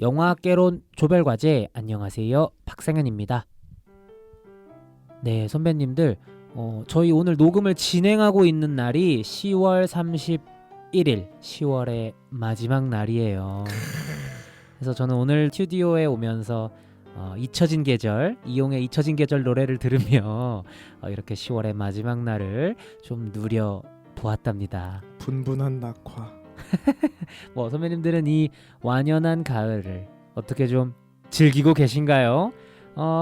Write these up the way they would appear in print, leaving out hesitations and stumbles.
영화개론 조별과제 안녕하세요, 박상현입니다. 네, 선배님들, 저희 오늘 녹음을 진행하고 있는 날이 10월 31일, 10월의 마지막 날이에요. 그래서 저는 오늘 스튜디오에 오면서 잊혀진 계절, 이용의 잊혀진 계절 노래를 들으며 이렇게 10월의 마지막 날을 좀 누려 보았답니다. 분분한 낙화. 뭐 선배님들은 이 완연한 가을을 어떻게 좀 즐기고 계신가요?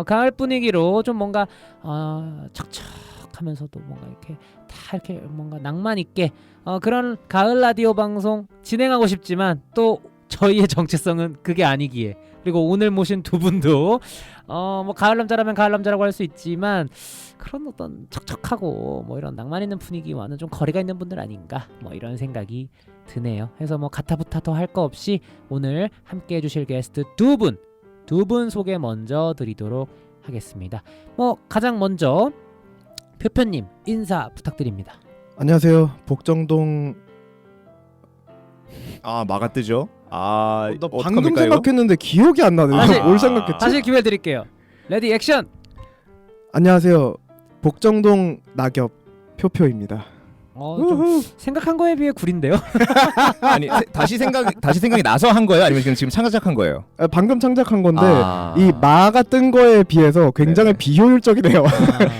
가을 분위기로 좀 뭔가 척척하면서도 뭔가 이렇게 다 이렇게 뭔가 낭만 있게 그런 가을 라디오 방송 진행하고 싶지만 또 저희의 정체성은 그게 아니기에, 그리고 오늘 모신 두 분도 뭐 가을 남자라면 가을 남자라고 할 수 있지만 그런 어떤 척척하고 뭐 이런 낭만 있는 분위기와는 좀 거리가 있는 분들 아닌가, 뭐 이런 생각이 드네요. 그래서 뭐 가타부타 더 할 거 없이 오늘 함께 해주실 게스트 두 분 소개 먼저 드리도록 하겠습니다. 뭐 가장 먼저 표표님 인사 부탁드립니다. 안녕하세요. 복정동. 마가 뜨죠? 나 방금 어떡합니까, 생각했는데 기억이 안 나네. 뭘 생각했지? 다시 기회 드릴게요. 레디 액션. 안녕하세요. 복정동 낙엽 표표입니다. 좀 생각한 거에 비해 구린데요. 아니 다시 생각이 나서 한 거예요? 아니면 지금 창작한 거예요? 방금 창작한 건데 아. 이 마가 뜬 거에 비해서 굉장히 네네. 비효율적이네요.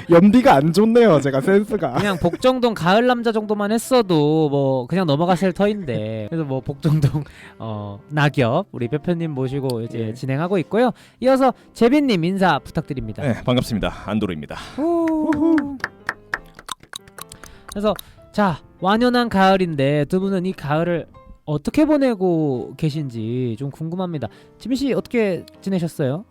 연비가 안 좋네요. 제가 센스가. 그냥 복정동 가을 남자 정도만 했어도 뭐 그냥 넘어갔을 터인데, 그래서 뭐 복정동 낙엽 우리 표표님 모시고 이제 예. 진행하고 있고요. 이어서 재빈님 인사 부탁드립니다. 네, 반갑습니다. 안도로입니다. 그래서 자, 완연한 가을인데 두 분은 이 가을을 어떻게 보내고 계신지 좀 궁금합니다. 지민 씨 어떻게 지내셨어요?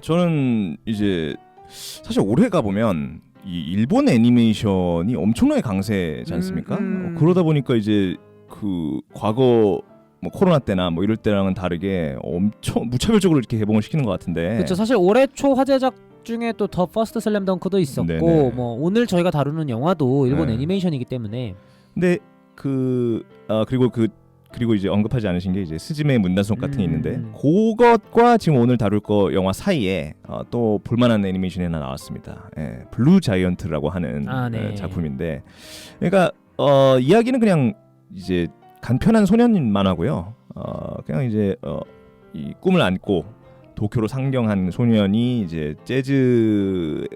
저는 이제 사실 올해가 보면 이 일본 애니메이션이 엄청나게 강세지 않습니까? 그러다 보니까 이제 그 과거 뭐 코로나 때나 뭐 이럴 때랑은 다르게 엄청 무차별적으로 이렇게 개봉을 시키는 것 같은데. 그렇죠. 사실 올해 초 화제작 중에 또 더 퍼스트 슬램덩크도 있었고, 네네. 뭐 오늘 저희가 다루는 영화도 일본 네. 애니메이션이기 때문에. 근데 그리고 이제 언급하지 않으신 게 이제 스즈메 문단속 같은 게 있는데 그것과 지금 오늘 다룰 거 영화 사이에 또 볼만한 애니메이션이 하나 나왔습니다. 블루 자이언트라고 하는 네. 작품인데, 그러니까 이야기는 그냥 이제 간편한 소년 만화고요. 그냥 이제 이 꿈을 안고 도쿄로 상경한 소년이 이제 재즈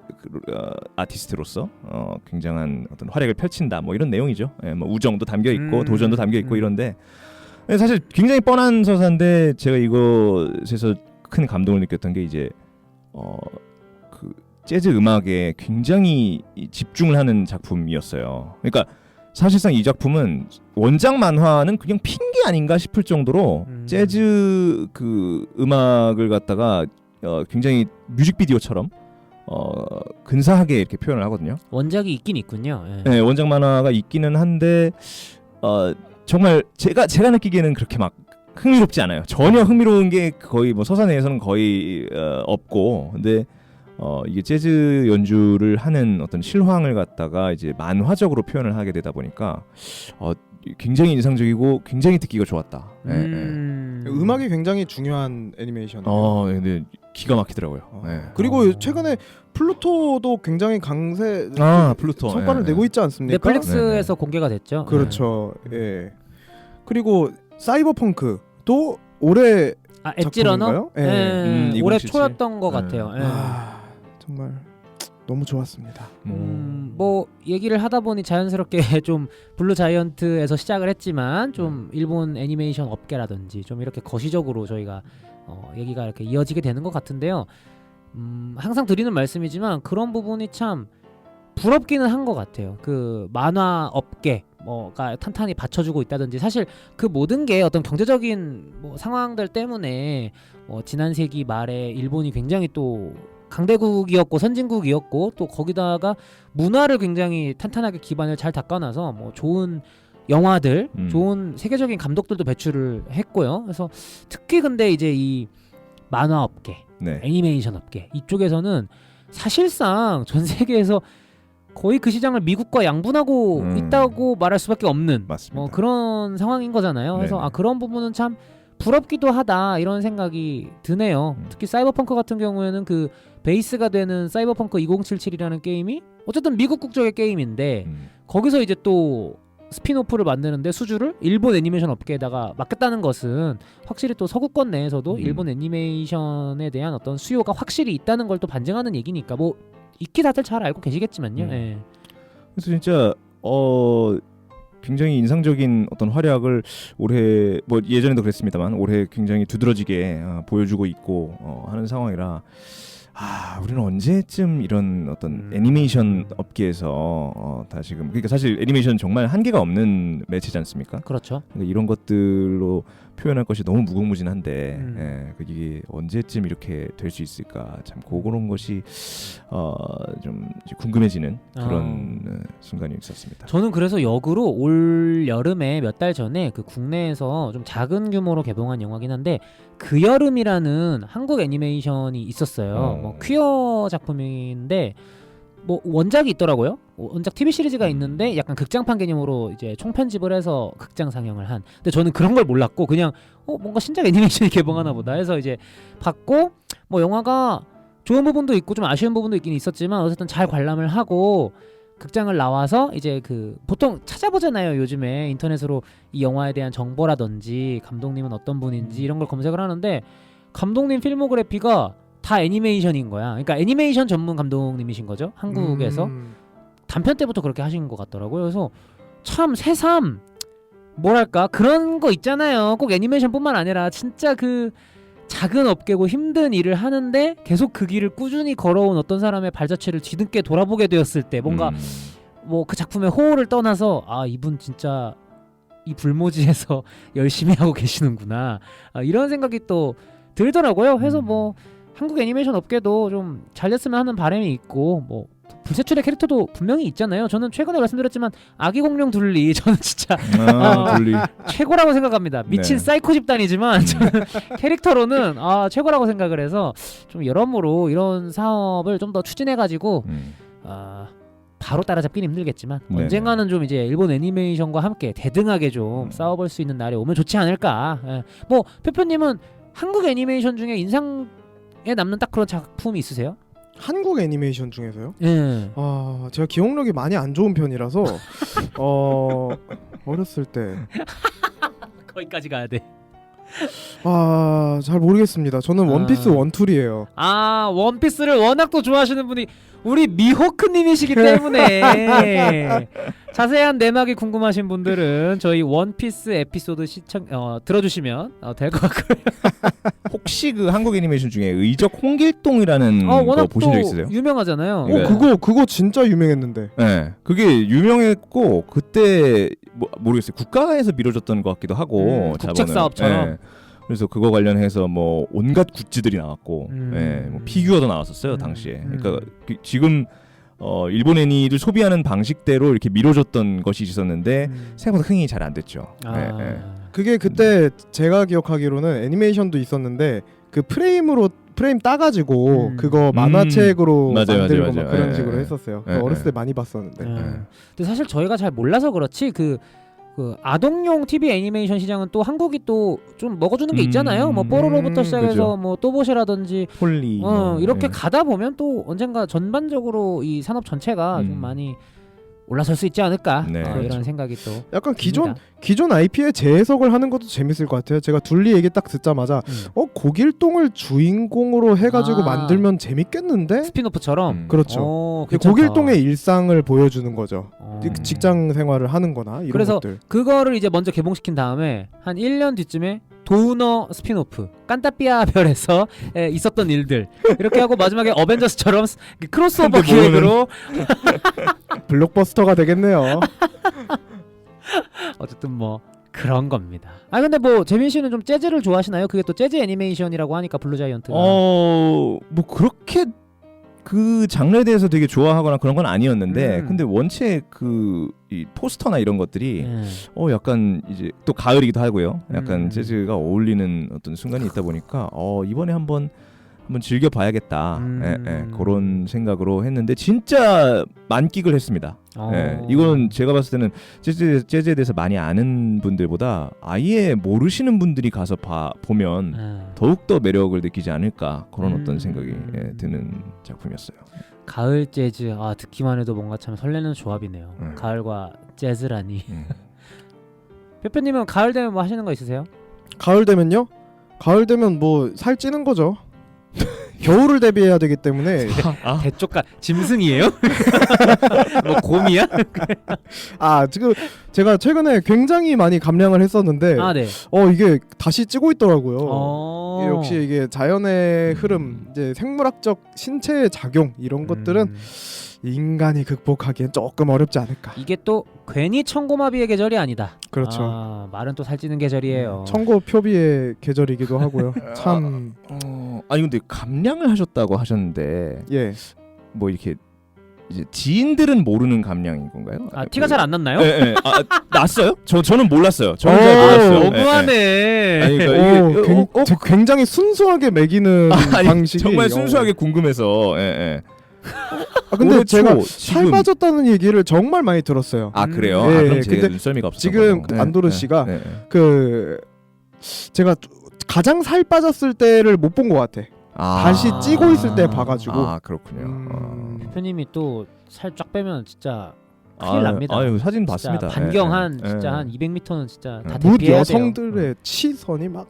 아티스트로서 굉장한 어떤 활약을 펼친다, 뭐 이런 내용이죠. 뭐 우정도 담겨 있고 도전도 담겨 있고 이런데, 사실 굉장히 뻔한 서사인데 제가 이것에서 큰 감동을 느꼈던 게 이제 그 재즈 음악에 굉장히 집중을 하는 작품이었어요. 그러니까 사실상 이 작품은 원작 만화는 그냥 핑계 아닌가 싶을 정도로 재즈 그 음악을 갖다가 굉장히 뮤직비디오처럼 근사하게 이렇게 표현을 하거든요. 원작이 있긴 있군요. 네, 원작 만화가 있기는 한데 정말 제가 느끼기에는 그렇게 막 흥미롭지 않아요. 전혀 흥미로운 게 거의 뭐 서사 내에서는 거의 없고, 근데 이게 재즈 연주를 하는 어떤 실황을 갖다가 이제 만화적으로 표현을 하게 되다 보니까 굉장히 인상적이고 굉장히 듣기가 좋았다. 음악이 굉장히 중요한 애니메이션. 근데 기가 막히더라고요. 그리고 최근에 플루토도 굉장히 강세 플루토 성과를 내고 있지 않습니까? 넷플릭스에서 공개가 됐죠. 그렇죠. 예. 그리고 사이버펑크도 올해 엣지 러너? 작품인가요? 올해 2077. 초였던 것 같아요. 정말 너무 좋았습니다. 뭐 얘기를 하다 보니 자연스럽게 좀 블루 자이언트에서 시작을 했지만 좀 일본 애니메이션 업계라든지 좀 이렇게 거시적으로 저희가 얘기가 이렇게 이어지게 되는 것 같은데요. 항상 드리는 말씀이지만 그런 부분이 참 부럽기는 한 것 같아요. 그 만화 업계 뭐가 탄탄히 받쳐주고 있다든지, 사실 그 모든 게 어떤 경제적인 뭐 상황들 때문에 지난 세기 말에 일본이 굉장히 또 강대국이었고 선진국이었고, 또 거기다가 문화를 굉장히 탄탄하게 기반을 잘 닦아놔서 뭐 좋은 영화들, 좋은 세계적인 감독들도 배출을 했고요. 그래서 특히 근데 이제 이 만화 업계, 애니메이션 업계 이쪽에서는 사실상 전 세계에서 거의 그 시장을 미국과 양분하고 있다고 말할 수밖에 없는 맞습니다. 그런 상황인 거잖아요. 그래서 네네. 그런 부분은 참 부럽기도 하다 이런 생각이 드네요. 특히 사이버펑크 같은 경우에는 그 베이스가 되는 사이버펑크 2077이라는 게임이 어쨌든 미국 국적의 게임인데 거기서 이제 또 스피노프를 만드는데 수주를 일본 애니메이션 업계에다가 맡겼다는 것은 확실히 또 서구권 내에서도 일본 애니메이션에 대한 어떤 수요가 확실히 있다는 걸 또 반증하는 얘기니까 뭐 익히 다들 잘 알고 계시겠지만요. 예. 그래서 진짜 굉장히 인상적인 어떤 활약을 올해 뭐 예전에도 그랬습니다만 올해 굉장히 두드러지게 보여주고 있고 하는 상황이라 우리는 언제쯤 이런 어떤 애니메이션 업계에서 다 지금 그러니까 사실 애니메이션 정말 한계가 없는 매체지 않습니까? 그렇죠. 그러니까 이런 것들로 표현할 것이 너무 무궁무진한데 이게 언제쯤 이렇게 될 수 있을까 참 그런 것이 좀 이제 궁금해지는 그런 순간이 있었습니다. 저는 그래서 역으로 올 여름에 몇 달 전에 그 국내에서 좀 작은 규모로 개봉한 영화긴 한데 그 여름이라는 한국 애니메이션이 있었어요. 뭐 퀴어 작품인데 뭐 원작이 있더라고요. 원작 TV 시리즈가 있는데 약간 극장판 개념으로 이제 총편집을 해서 극장 상영을 한. 근데 저는 그런 걸 몰랐고 그냥 뭔가 신작 애니메이션이 개봉하나 보다 해서 이제 봤고 뭐 영화가 좋은 부분도 있고 좀 아쉬운 부분도 있긴 있었지만 어쨌든 잘 관람을 하고 극장을 나와서 이제 그 보통 찾아보잖아요. 요즘에 인터넷으로 이 영화에 대한 정보라든지 감독님은 어떤 분인지 이런 걸 검색을 하는데 감독님 필모그래피가 다 애니메이션인 거야. 그러니까 애니메이션 전문 감독님이신 거죠. 한국에서 단편 때부터 그렇게 하신 것 같더라고요. 그래서 참 새삼 뭐랄까 그런 거 있잖아요. 꼭 애니메이션뿐만 아니라 진짜 그 작은 업계고 힘든 일을 하는데 계속 그 길을 꾸준히 걸어온 어떤 사람의 발자취를 뒤늦게 돌아보게 되었을 때 뭔가 뭐 그 작품의 호흡을 떠나서 이분 진짜 이 불모지에서 열심히 하고 계시는구나 이런 생각이 또 들더라고요. 그래서 뭐 한국 애니메이션 업계도 좀 잘 됐으면 하는 바람이 있고 뭐 불세출의 캐릭터도 분명히 있잖아요. 저는 최근에 말씀드렸지만 아기 공룡 둘리 저는 진짜 둘리 최고라고 생각합니다. 미친 사이코 집단이지만 저는 캐릭터로는 최고라고 생각을 해서 좀 여러모로 이런 사업을 좀 더 추진해가지고 바로 따라잡기는 힘들겠지만 언젠가는 좀 이제 일본 애니메이션과 함께 대등하게 좀 싸워볼 수 있는 날이 오면 좋지 않을까. 뭐 표표님은 한국 애니메이션 중에 인상에 남는 딱 그런 작품이 있으세요? 한국 애니메이션 중에서요? 예. 제가 기억력이 많이 안 좋은 편이라서 어렸을 때 거기까지 가야 돼. 잘 모르겠습니다. 저는 원피스 원툴이에요. 원피스를 워낙 또 좋아하시는 분이 우리 미호크님이시기 때문에 자세한 내막이 궁금하신 분들은 저희 원피스 에피소드 들어주시면 될 것 같고요. 혹시 그 한국 애니메이션 중에 의적 홍길동이라는 거 워낙 보신 적 또 있으세요? 유명하잖아요. 그거 진짜 유명했는데. 네, 그게 유명했고 그때 모르겠어요. 국가에서 미뤄졌던 것 같기도 하고 국책 사업처럼. 네. 그래서 그거 관련해서 뭐 온갖 굿즈들이 나왔고, 뭐 피규어도 나왔었어요 당시에. 그러니까 지금 일본 애니를 소비하는 방식대로 이렇게 미뤄졌던 것이 있었는데 생각보다 흥행이 잘 안 됐죠. 그게 그때 제가 기억하기로는 애니메이션도 있었는데 그 프레임 따가지고 그거 만화책으로 만들고 막 그런 식으로 했었어요. 어렸을 때 많이 봤었는데. 근데 사실 저희가 잘 몰라서 그렇지 그 아동용 TV 애니메이션 시장은 또 한국이 또 좀 먹어주는 게 있잖아요. 뭐 뽀로로부터 시작해서 그죠. 뭐 또봇이라든지 폴리 이렇게 가다 보면 또 언젠가 전반적으로 이 산업 전체가 좀 많이 올라설 수 있지 않을까 이런 생각이 또 약간 기존 IP의 재해석을 하는 것도 재밌을 것 같아요. 제가 둘리 얘기 딱 듣자마자 고길동을 주인공으로 해가지고 만들면 재밌겠는데? 스피노프처럼? 그렇죠. 고길동의 일상을 보여주는 거죠. 직장 생활을 하는 거나 이런 그래서 것들. 그거를 이제 먼저 개봉시킨 다음에 한 1년 뒤쯤에 도우너 스피노프 깐따삐아 별에서 있었던 일들 이렇게 하고 마지막에 어벤져스처럼 크로스오버 기획으로 블록버스터가 되겠네요. 어쨌든 뭐 그런 겁니다. 근데 뭐 재민 씨는 좀 재즈를 좋아하시나요? 그게 또 재즈 애니메이션이라고 하니까 블루자이언트가 뭐 그렇게 그 장르에 대해서 되게 좋아하거나 그런 건 아니었는데 근데 원체 이 포스터나 이런 것들이 약간 이제 또 가을이기도 하고요. 약간 재즈가 어울리는 어떤 순간이 있다 보니까 이번에 한번 한번 즐겨봐야겠다. 그런 생각으로 했는데 진짜 만끽을 했습니다. 이건 제가 봤을 때는 재즈에 대해서 많이 아는 분들보다 아예 모르시는 분들이 가서 보면 더욱더 매력을 느끼지 않을까 그런 어떤 생각이 드는 작품이었어요. 가을 재즈, 듣기만 해도 뭔가 참 설레는 조합이네요. 가을과 재즈라니. 페페님은 가을 되면 뭐 하시는 거 있으세요? 가을 되면요? 가을 되면 뭐 살찌는 거죠. 겨울을 대비해야 되기 때문에. 대쪽가 짐승이에요? 뭐 곰이야? 지금 제가 최근에 굉장히 많이 감량을 했었는데 네. 이게 다시 찌고 있더라고요. 역시 이게 자연의 흐름, 이제 생물학적 신체의 작용 이런 것들은 인간이 극복하기엔 조금 어렵지 않을까. 이게 또 괜히 청고마비의 계절이 아니다. 그렇죠. 말은 또 살찌는 계절이에요. 청고표비의 계절이기도 하고요. 참. 아니 근데 감량을 하셨다고 하셨는데 예. 뭐 이렇게 이제 지인들은 모르는 감량인 건가요? 티가 잘 안 났나요? 네. 났어요? 저는 몰랐어요. 저는 잘 몰랐어요. 너무하네. 아니 그러니까 이게 굉장히 순수하게 매기는 방식이 정말 순수하게 궁금해서. 근데 제가 지금... 살 빠졌다는 얘기를 정말 많이 들었어요. 그래요? 예, 그럼 제 근데 눈썰미가 없었던 지금 거죠. 안도르 씨가 제가 가장 살 빠졌을 때를 못 본 것 같아. 다시 찌고 있을 때 봐가지고. 그렇군요. 대표님이 또 살 쫙 빼면 진짜 큰일 납니다. 사진 봤습니다. 반경 진짜 한 200m는 진짜 다 무 대피해야 여성들의 돼요. 치선이 막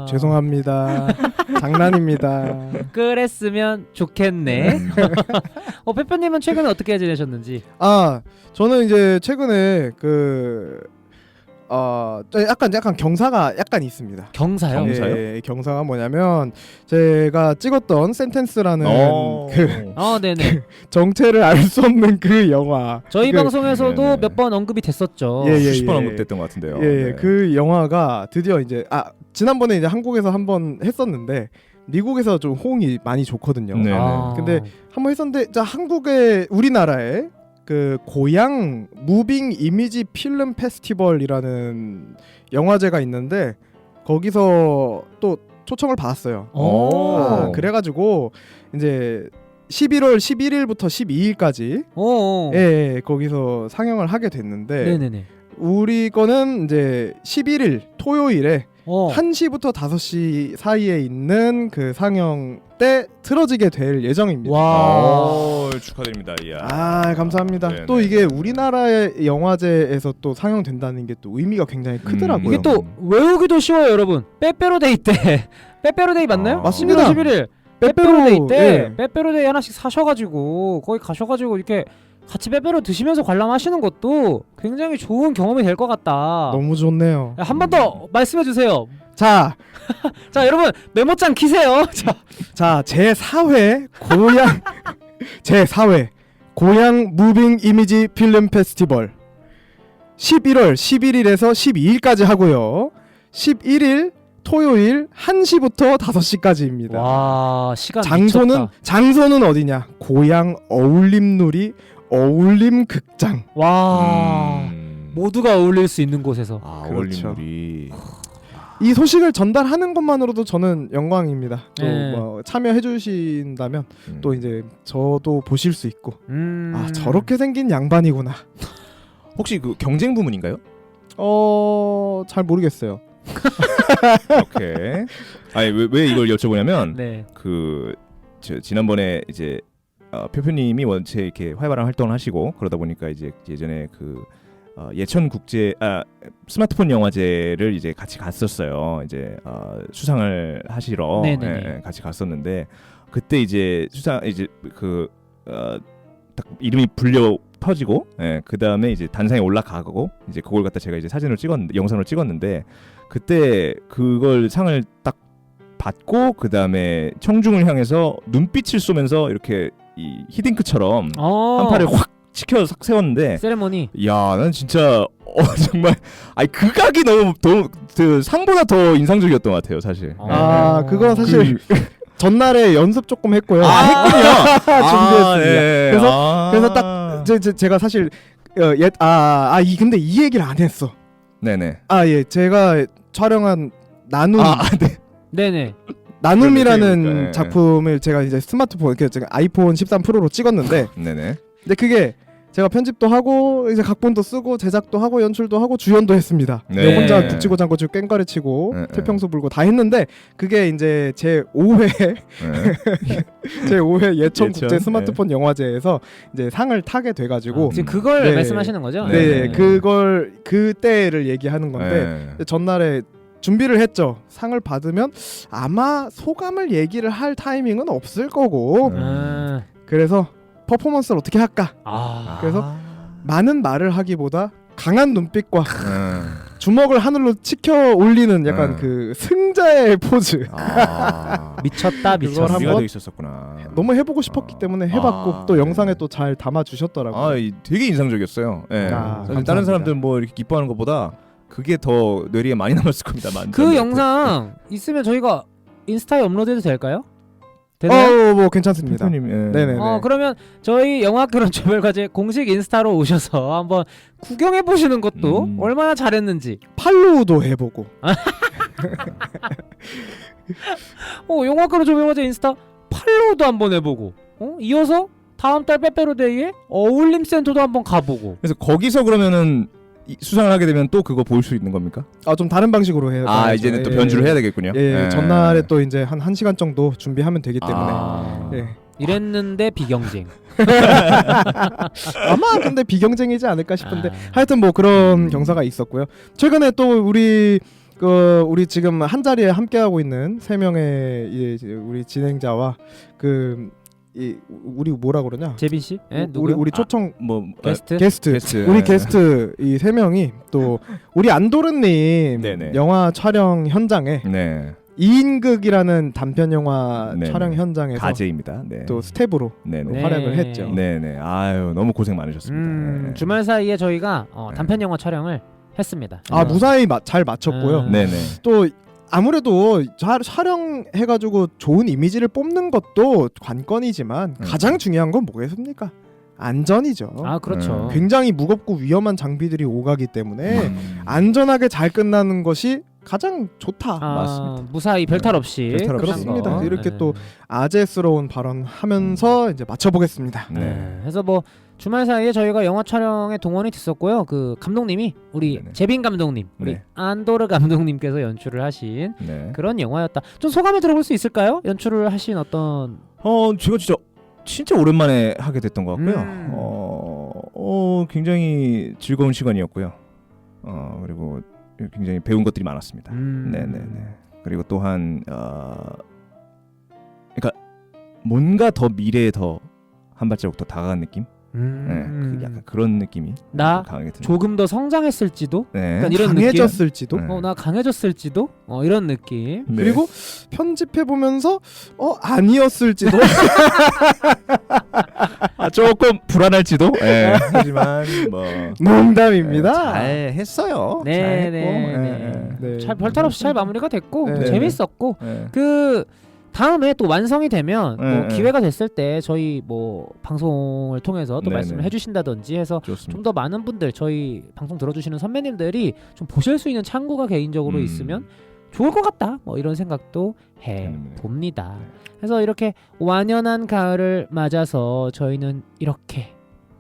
죄송합니다. 장난입니다. 그랬으면 좋겠네. 페표님은 최근에 어떻게 지내셨는지? 저는 이제 최근에 약간 경사가 약간 있습니다. 경사요? 예, 경사가 뭐냐면 제가 찍었던 센텐스라는 네네. 정체를 알 수 없는 그 영화. 저희 방송에서도 몇 번 언급이 됐었죠. 수십 번 언급됐던 것 같은데요. 그 영화가 드디어 이제 지난번에 이제 한국에서 한번 했었는데 미국에서 좀 호응이 많이 좋거든요. 근데 한번 했었는데 우리나라에 그 고양 무빙 이미지 필름 페스티벌이라는 영화제가 있는데 거기서 또 초청을 받았어요. 그래가지고 이제 11월 11일부터 12일까지 거기서 상영을 하게 됐는데 네네네. 우리 거는 이제 11일 토요일에 1시부터 5시 사이에 있는 그 상영 때 틀어지게 될 예정입니다. 와, 축하드립니다. 이야. 감사합니다. 네네. 또 이게 우리나라의 영화제에서 또 상영된다는 게 또 의미가 굉장히 크더라고요. 이게 또 외우기도 쉬워요, 여러분. 빼빼로데이 때 빼빼로데이 맞나요? 맞습니다. 11일 빼빼로데이 때 빼빼로데이 하나씩 사셔가지고 거기 가셔가지고 이렇게 같이 빼빼로 드시면서 관람하시는 것도 굉장히 좋은 경험이 될 것 같다. 너무 좋네요. 한 번 더 말씀해 주세요. 자, 여러분 메모장 키세요. 자, 제4회 고양 무빙 이미지 필름 페스티벌 11월 11일에서 12일까지 하고요. 11일 토요일 1시부터 5시까지입니다. 와, 시간 미쳤다. 장소는 어디냐? 고양 어울림놀이 어울림 극장. 와, 모두가 어울릴 수 있는 곳에서. 어울림놀이. 이 소식을 전달하는 것만으로도 저는 영광입니다. 또 뭐 참여해 주신다면 또 이제 저도 보실 수 있고 저렇게 생긴 양반이구나. 혹시 그 경쟁 부문인가요? 잘 모르겠어요. 오케이. 아니 왜 이걸 여쭤보냐면 지난번에 이제 표표님이 원체 이렇게 활발한 활동을 하시고 그러다 보니까 이제 예전에 예천 국제 스마트폰 영화제를 이제 같이 갔었어요. 이제 수상을 하시러 같이 갔었는데 그때 이제 딱 이름이 불려 터지고 그 다음에 이제 단상에 올라가고 이제 그걸 갖다 제가 이제 영상으로 찍었는데 그때 그걸 상을 딱 받고 그 다음에 청중을 향해서 눈빛을 쏘면서 이렇게 이 히딩크처럼 한 팔을 확 치켜 싹 세웠는데 세레모니. 야, 난 진짜 정말 극악이 너무 상보다 더 인상적이었던 것 같아요, 사실. 그건 사실 전날에 연습 조금 했고요. 했군요. 준비했습니다. 그래서 딱 제가 사실 근데 이 얘기를 안 했어. 네네. 제가 촬영한 나눔. 네네. 나눔이라는 그러니까, 예. 작품을 제가 이제 스마트폰 제가 아이폰 13 프로로 찍었는데 네네. 근데 그게 제가 편집도 하고 이제 각본도 쓰고 제작도 하고 연출도 하고 주연도 했습니다. 네. 혼자 북치고 장구치고 깽가리 치고 네, 태평소 불고 다 했는데 그게 이제 제 5회 제 5회 예천 국제 스마트폰 영화제에서 이제 상을 타게 돼가지고 지금 그걸 네. 말씀하시는 거죠? 네, 그걸 그때를 얘기하는 건데 전날에 준비를 했죠. 상을 받으면 아마 소감을 얘기를 할 타이밍은 없을 거고 그래서 퍼포먼스를 어떻게 할까? 그래서 많은 말을 하기보다 강한 눈빛과 주먹을 하늘로 치켜 올리는 약간 그 승자의 포즈. 미쳤다 그걸 미쳤어. 한번 있었었구나. 너무 해보고 싶었기 때문에 해봤고 또 영상에 또 잘 담아 주셨더라고요. 되게 인상적이었어요. 예. 사실 감사합니다. 다른 사람들 뭐 이렇게 기뻐하는 것보다 그게 더 뇌리에 많이 남았을 겁니다. 그 영상 있으면 저희가 인스타에 업로드해도 될까요? 되나요? 뭐 괜찮습니다. 대표님, 네네. 그러면 저희 영화학교론 조별과제 공식 인스타로 오셔서 한번 구경해 보시는 것도 얼마나 잘했는지. 팔로우도 해보고. 영화학교론 조별과제 인스타 팔로우도 한번 해보고. 이어서 다음 달 빼빼로데이에 어울림센터도 한번 가보고. 그래서 거기서 그러면은 수상을 하게 되면 또 그거 볼 수 있는 겁니까? 좀 다른 방식으로 해요. 이제는 또 변주를 해야 되겠군요. 전날에 또 이제 한 1시간 정도 준비하면 되기 때문에. 이랬는데 비경쟁. 아마 근데 비경쟁이지 않을까 싶은데 하여튼 뭐 그런 경사가 있었고요. 최근에 또 우리 지금 한 자리에 함께 하고 있는 3명의 우리 진행자와 우리 뭐라 그러냐? 재빈 씨? 누구요? 우리 초청 게스트. 우리 게스트 이 3명이 또 우리 안도르님 영화 촬영 현장에 2인극이라는 단편 영화 촬영 현장에서 가제입니다. 또 스텝으로 활약을 했죠. 네네. 아유 너무 고생 많으셨습니다. 주말 사이에 저희가 단편 영화 촬영을 했습니다. 무사히 잘 마쳤고요. 네네. 또 아무래도 촬영해가지고 좋은 이미지를 뽑는 것도 관건이지만 가장 중요한 건 뭐겠습니까? 안전이죠. 그렇죠. 굉장히 무겁고 위험한 장비들이 오가기 때문에 안전하게 잘 끝나는 것이 가장 좋다. 맞습니다. 무사히 별탈 없이. 그렇습니다. 이렇게 또 아재스러운 발언하면서 이제 맞춰보겠습니다. 그래서 뭐 주말 사이에 저희가 영화 촬영에 동원이 됐었고요. 그 감독님이 우리 재빈 감독님, 우리 안도르 감독님께서 연출을 하신 그런 영화였다. 좀 소감을 들어볼 수 있을까요? 연출을 하신 어떤? 제가 진짜 오랜만에 하게 됐던 것 같고요. 굉장히 즐거운 시간이었고요. 그리고 굉장히 배운 것들이 많았습니다. 네네네. 그리고 또한 그러니까 뭔가 더 미래에 더 한 발자국 더 다가간 느낌? 약간 그런 느낌이 나 강하게 드는. 조금 더 성장했을지도, 약간 이런 강해졌을지도, 나 강해졌을지도, 이런 느낌. 그리고 편집해 보면서 아니었을지도, 조금 불안할지도. 하지만 뭐 농담입니다. 잘 했어요. 네. 잘 별탈 없이 잘 마무리가 됐고 재밌었고 그 다음에 또 완성이 되면 뭐 기회가 됐을 때 저희 뭐 방송을 통해서 또 말씀을 해주신다든지 해서 좀 더 많은 분들 저희 방송 들어주시는 선배님들이 좀 보실 수 있는 창구가 개인적으로 있으면 좋을 것 같다 뭐 이런 생각도 해봅니다. 그래서 이렇게 완연한 가을을 맞아서 저희는 이렇게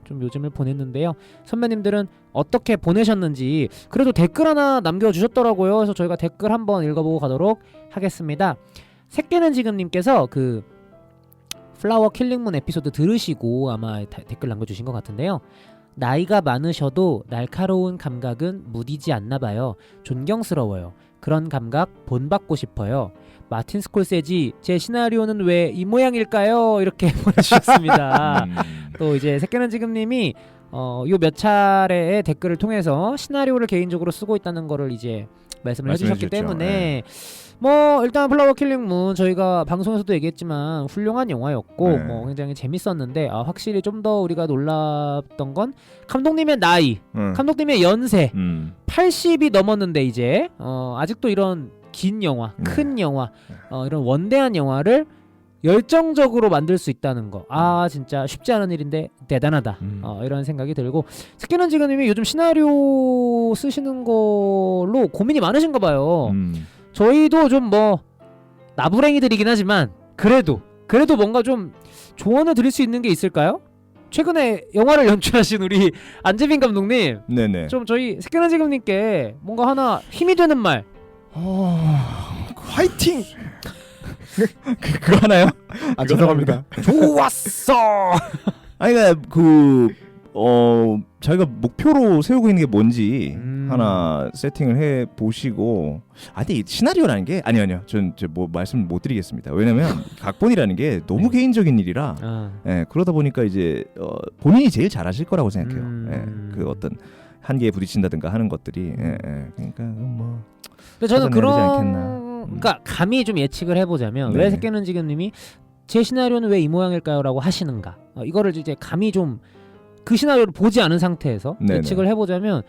좀 요즘을 보냈는데요. 선배님들은 어떻게 보내셨는지 그래도 댓글 하나 남겨주셨더라고요. 그래서 저희가 댓글 한번 읽어보고 가도록 하겠습니다. 새끼는 지금님께서 그 플라워 킬링문 에피소드 들으시고 아마 댓글 남겨주신 것 같은데요. 나이가 많으셔도 날카로운 감각은 무디지 않나봐요. 존경스러워요. 그런 감각 본받고 싶어요. 마틴 스콜세지 제 시나리오는 왜 이 모양일까요? 이렇게 보내주셨습니다. 또 이제 새끼는 지금님이 요 몇 차례의 댓글을 통해서 시나리오를 개인적으로 쓰고 있다는 거를 이제 말씀을 해주셨기 때문에 뭐 일단 플라워 킬링문 저희가 방송에서도 얘기했지만 훌륭한 영화였고 뭐 굉장히 재밌었는데 확실히 좀 더 우리가 놀랐던 건 감독님의 나이, 감독님의 연세 80이 넘었는데 이제 아직도 이런 긴 영화, 큰 영화, 이런 원대한 영화를 열정적으로 만들 수 있다는 거. 진짜 쉽지 않은 일인데 대단하다. 이런 생각이 들고 스키는 지금님이 요즘 시나리오 쓰시는 걸로 고민이 많으신가 봐요. 저희도 좀 뭐 나부랭이들이긴 하지만 그래도 뭔가 좀 조언을 드릴 수 있는 게 있을까요? 최근에 영화를 연출하신 우리 안재빈 감독님, 네네. 좀 저희 새끼는 지금님께 뭔가 하나 힘이 되는 말. 화이팅. 그거 하나요? 아 죄송합니다. 좋았어. 아니 자기가 목표로 세우고 있는 게 뭔지 하나 세팅을 해 보시고. 근데 이 시나리오라는 게 아니요. 전 뭐 말씀 못 드리겠습니다. 왜냐면 각본이라는 게 너무 개인적인 일이라. 예, 그러다 보니까 이제 본인이 제일 잘하실 거라고 생각해요. 예, 그 어떤 한계에 부딪힌다든가 하는 것들이. 그러니까 뭐. 근데 저는 그러니까 감히 좀 예측을 해보자면 왜 새끼는 지금님이 제 시나리오는 왜 이 모양일까요라고 하시는가. 이거를 이제 감히 좀 그 시나리오를 보지 않은 상태에서 예측을 해보자면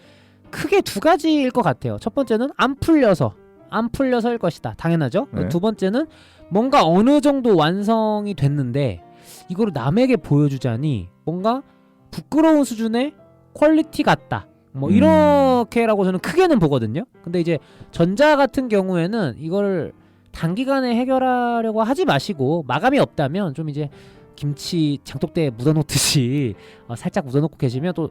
크게 두 가지일 것 같아요. 첫 번째는 안 풀려서일 것이다. 당연하죠. 네. 두 번째는 뭔가 어느 정도 완성이 됐는데 이거를 남에게 보여주자니 뭔가 부끄러운 수준의 퀄리티 같다. 뭐 이렇게라고 저는 크게는 보거든요. 근데 이제 전자 같은 경우에는 이걸 단기간에 해결하려고 하지 마시고 마감이 없다면 좀 이제 김치 장독대에 묻어놓듯이 살짝 묻어놓고 계시면 또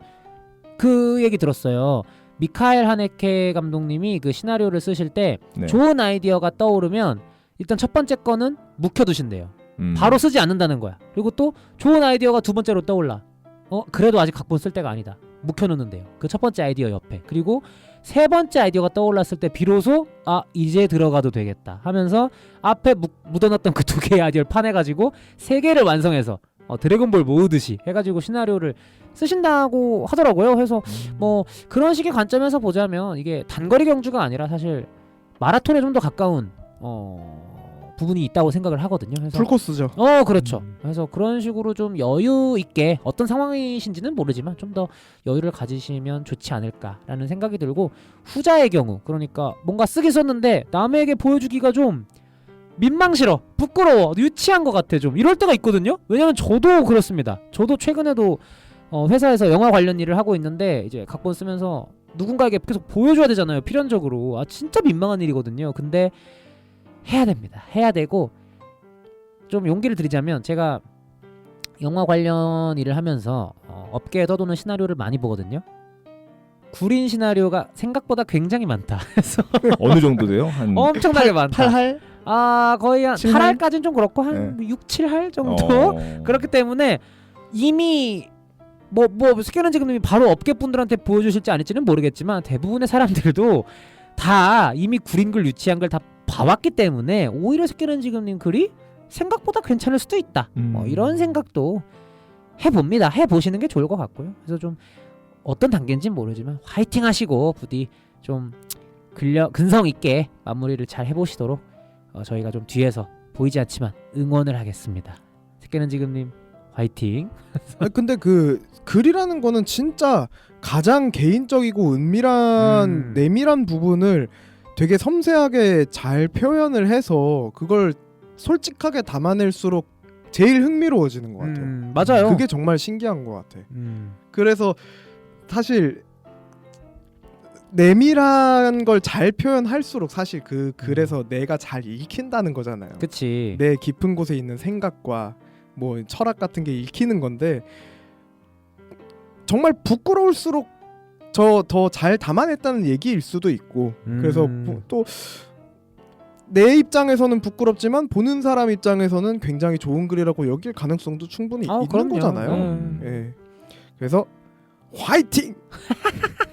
그 얘기 들었어요. 미카엘 하네케 감독님이 그 시나리오를 쓰실 때 좋은 아이디어가 떠오르면 일단 첫 번째 거는 묵혀두신대요. 바로 쓰지 않는다는 거야. 그리고 또 좋은 아이디어가 두 번째로 떠올라. 그래도 아직 각본 쓸 때가 아니다. 묵혀놓는데요. 그 첫 번째 아이디어 옆에. 그리고 세 번째 아이디어가 떠올랐을 때 비로소 이제 들어가도 되겠다 하면서 앞에 묻어놨던 그 두 개의 아이디어를 파내가지고 세 개를 완성해서 드래곤볼 모으듯이 해가지고 시나리오를 쓰신다고 하더라고요. 그래서 뭐 그런 식의 관점에서 보자면 이게 단거리 경주가 아니라 사실 마라톤에 좀 더 가까운 부분이 있다고 생각을 하거든요. 그래서 풀코스죠. 그렇죠. 그래서 그런 식으로 좀 여유 있게 어떤 상황이신지는 모르지만 좀 더 여유를 가지시면 좋지 않을까라는 생각이 들고, 후자의 경우 그러니까 뭔가 쓰기 썼는데 남에게 보여주기가 좀 민망스러, 부끄러워, 유치한 것 같아 좀 이럴 때가 있거든요. 왜냐면 저도 그렇습니다. 저도 최근에도 회사에서 영화 관련 일을 하고 있는데 이제 각본 쓰면서 누군가에게 계속 보여줘야 되잖아요. 필연적으로. 진짜 민망한 일이거든요. 근데 해야 됩니다. 해야 되고, 좀 용기를 드리자면 제가 영화 관련 일을 하면서 업계에 떠도는 시나리오를 많이 보거든요. 구린 시나리오가 생각보다 굉장히 많다. 그래서 어느 정도 돼요? 한 엄청나게 많다. 8할? 거의 한 7할? 8할까지는 좀 그렇고 한 6, 7할 정도? 그렇기 때문에 이미 뭐 스캐넌 지금님이 바로 업계분들한테 보여주실지 아닐지는 모르겠지만 대부분의 사람들도 다 이미 구린 글, 유치한 걸 다 봐왔기 때문에 오히려 스캐넌 지금님 글이 생각보다 괜찮을 수도 있다. 이런 생각도 해봅니다. 해보시는 게 좋을 것 같고요. 그래서 좀 어떤 단계인지는 모르지만 화이팅 하시고 부디 좀 근성 있게 마무리를 잘 해보시도록 저희가 좀 뒤에서 보이지 않지만 응원을 하겠습니다. 스캐넌 지금님 화이팅. 근데 그 글이라는 거는 진짜 가장 개인적이고 은밀한 내밀한 부분을 되게 섬세하게 잘 표현을 해서 그걸 솔직하게 담아낼수록 제일 흥미로워지는 것 같아요. 맞아요. 그게 정말 신기한 것 같아. 그래서 사실 내밀한 걸 잘 표현할수록 사실 그 글에서 내가 잘 읽힌다는 거잖아요. 그치. 내 깊은 곳에 있는 생각과 뭐 철학 같은 게 읽히는 건데, 정말 부끄러울수록 더 잘 담아냈다는 얘기일 수도 있고, 그래서 또 내 입장에서는 부끄럽지만 보는 사람 입장에서는 굉장히 좋은 글이라고 여길 가능성도 충분히 있는 그럼요. 거잖아요. 예. 그래서 화이팅!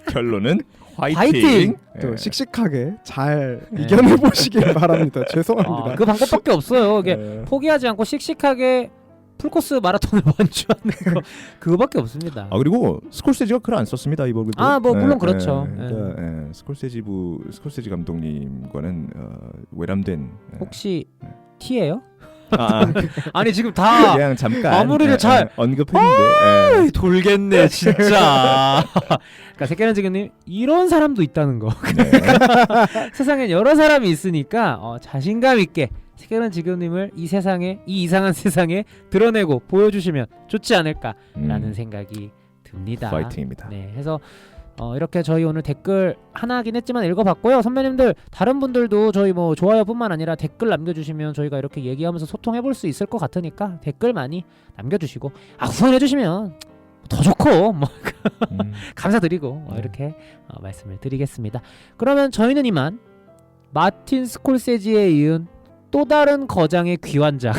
결론은 화이팅! 화이팅! 또 씩씩하게 잘 이겨내 보시길 바랍니다. 죄송합니다. 그 방법밖에 없어요. 이게 네. 포기하지 않고 씩씩하게 풀코스 마라톤을 완주하는 거, 그거밖에 없습니다. 그리고 스콜세지가 글 안 썼습니다, 이번 글도. 뭐 물론 그렇죠. 그러니까 스콜세지 감독님과는 외람된. 혹시 T예요? 아, 아니 지금 다 그냥 잠깐 마무리를 잘 언급했는데. 돌겠네 진짜. 그러니까 새끼는 지금님 이런 사람도 있다는 거. 세상엔 여러 사람이 있으니까 자신감 있게 새끼는 지금님을 이 세상에, 이 이상한 세상에 드러내고 보여주시면 좋지 않을까라는 생각이 듭니다. 파이팅입니다. 네, 해서 이렇게 저희 오늘 댓글 하나긴 했지만 읽어봤고요. 선배님들 다른 분들도 저희 뭐 좋아요뿐만 아니라 댓글 남겨주시면 저희가 이렇게 얘기하면서 소통해볼 수 있을 것 같으니까 댓글 많이 남겨주시고 후원해주시면 더 좋고 뭐 감사드리고 이렇게 말씀을 드리겠습니다. 그러면 저희는 이만 마틴 스콜세지에 이은 또 다른 거장의 귀환작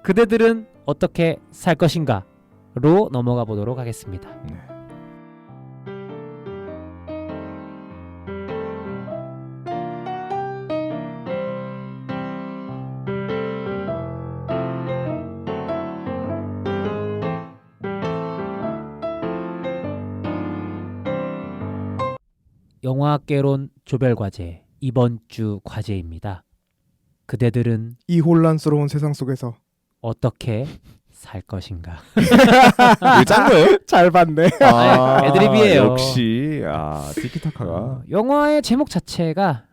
그대들은 어떻게 살 것인가로 넘어가 보도록 하겠습니다. 네. 영화학개론 조별과제 이번 주 과제입니다. 그대들은 이 혼란스러운 세상 속에서 어떻게 살 것인가? 이거 짠 거예요? 잘 봤네. 애드립이에요. 역시 티키타카가 영화의 제목 자체가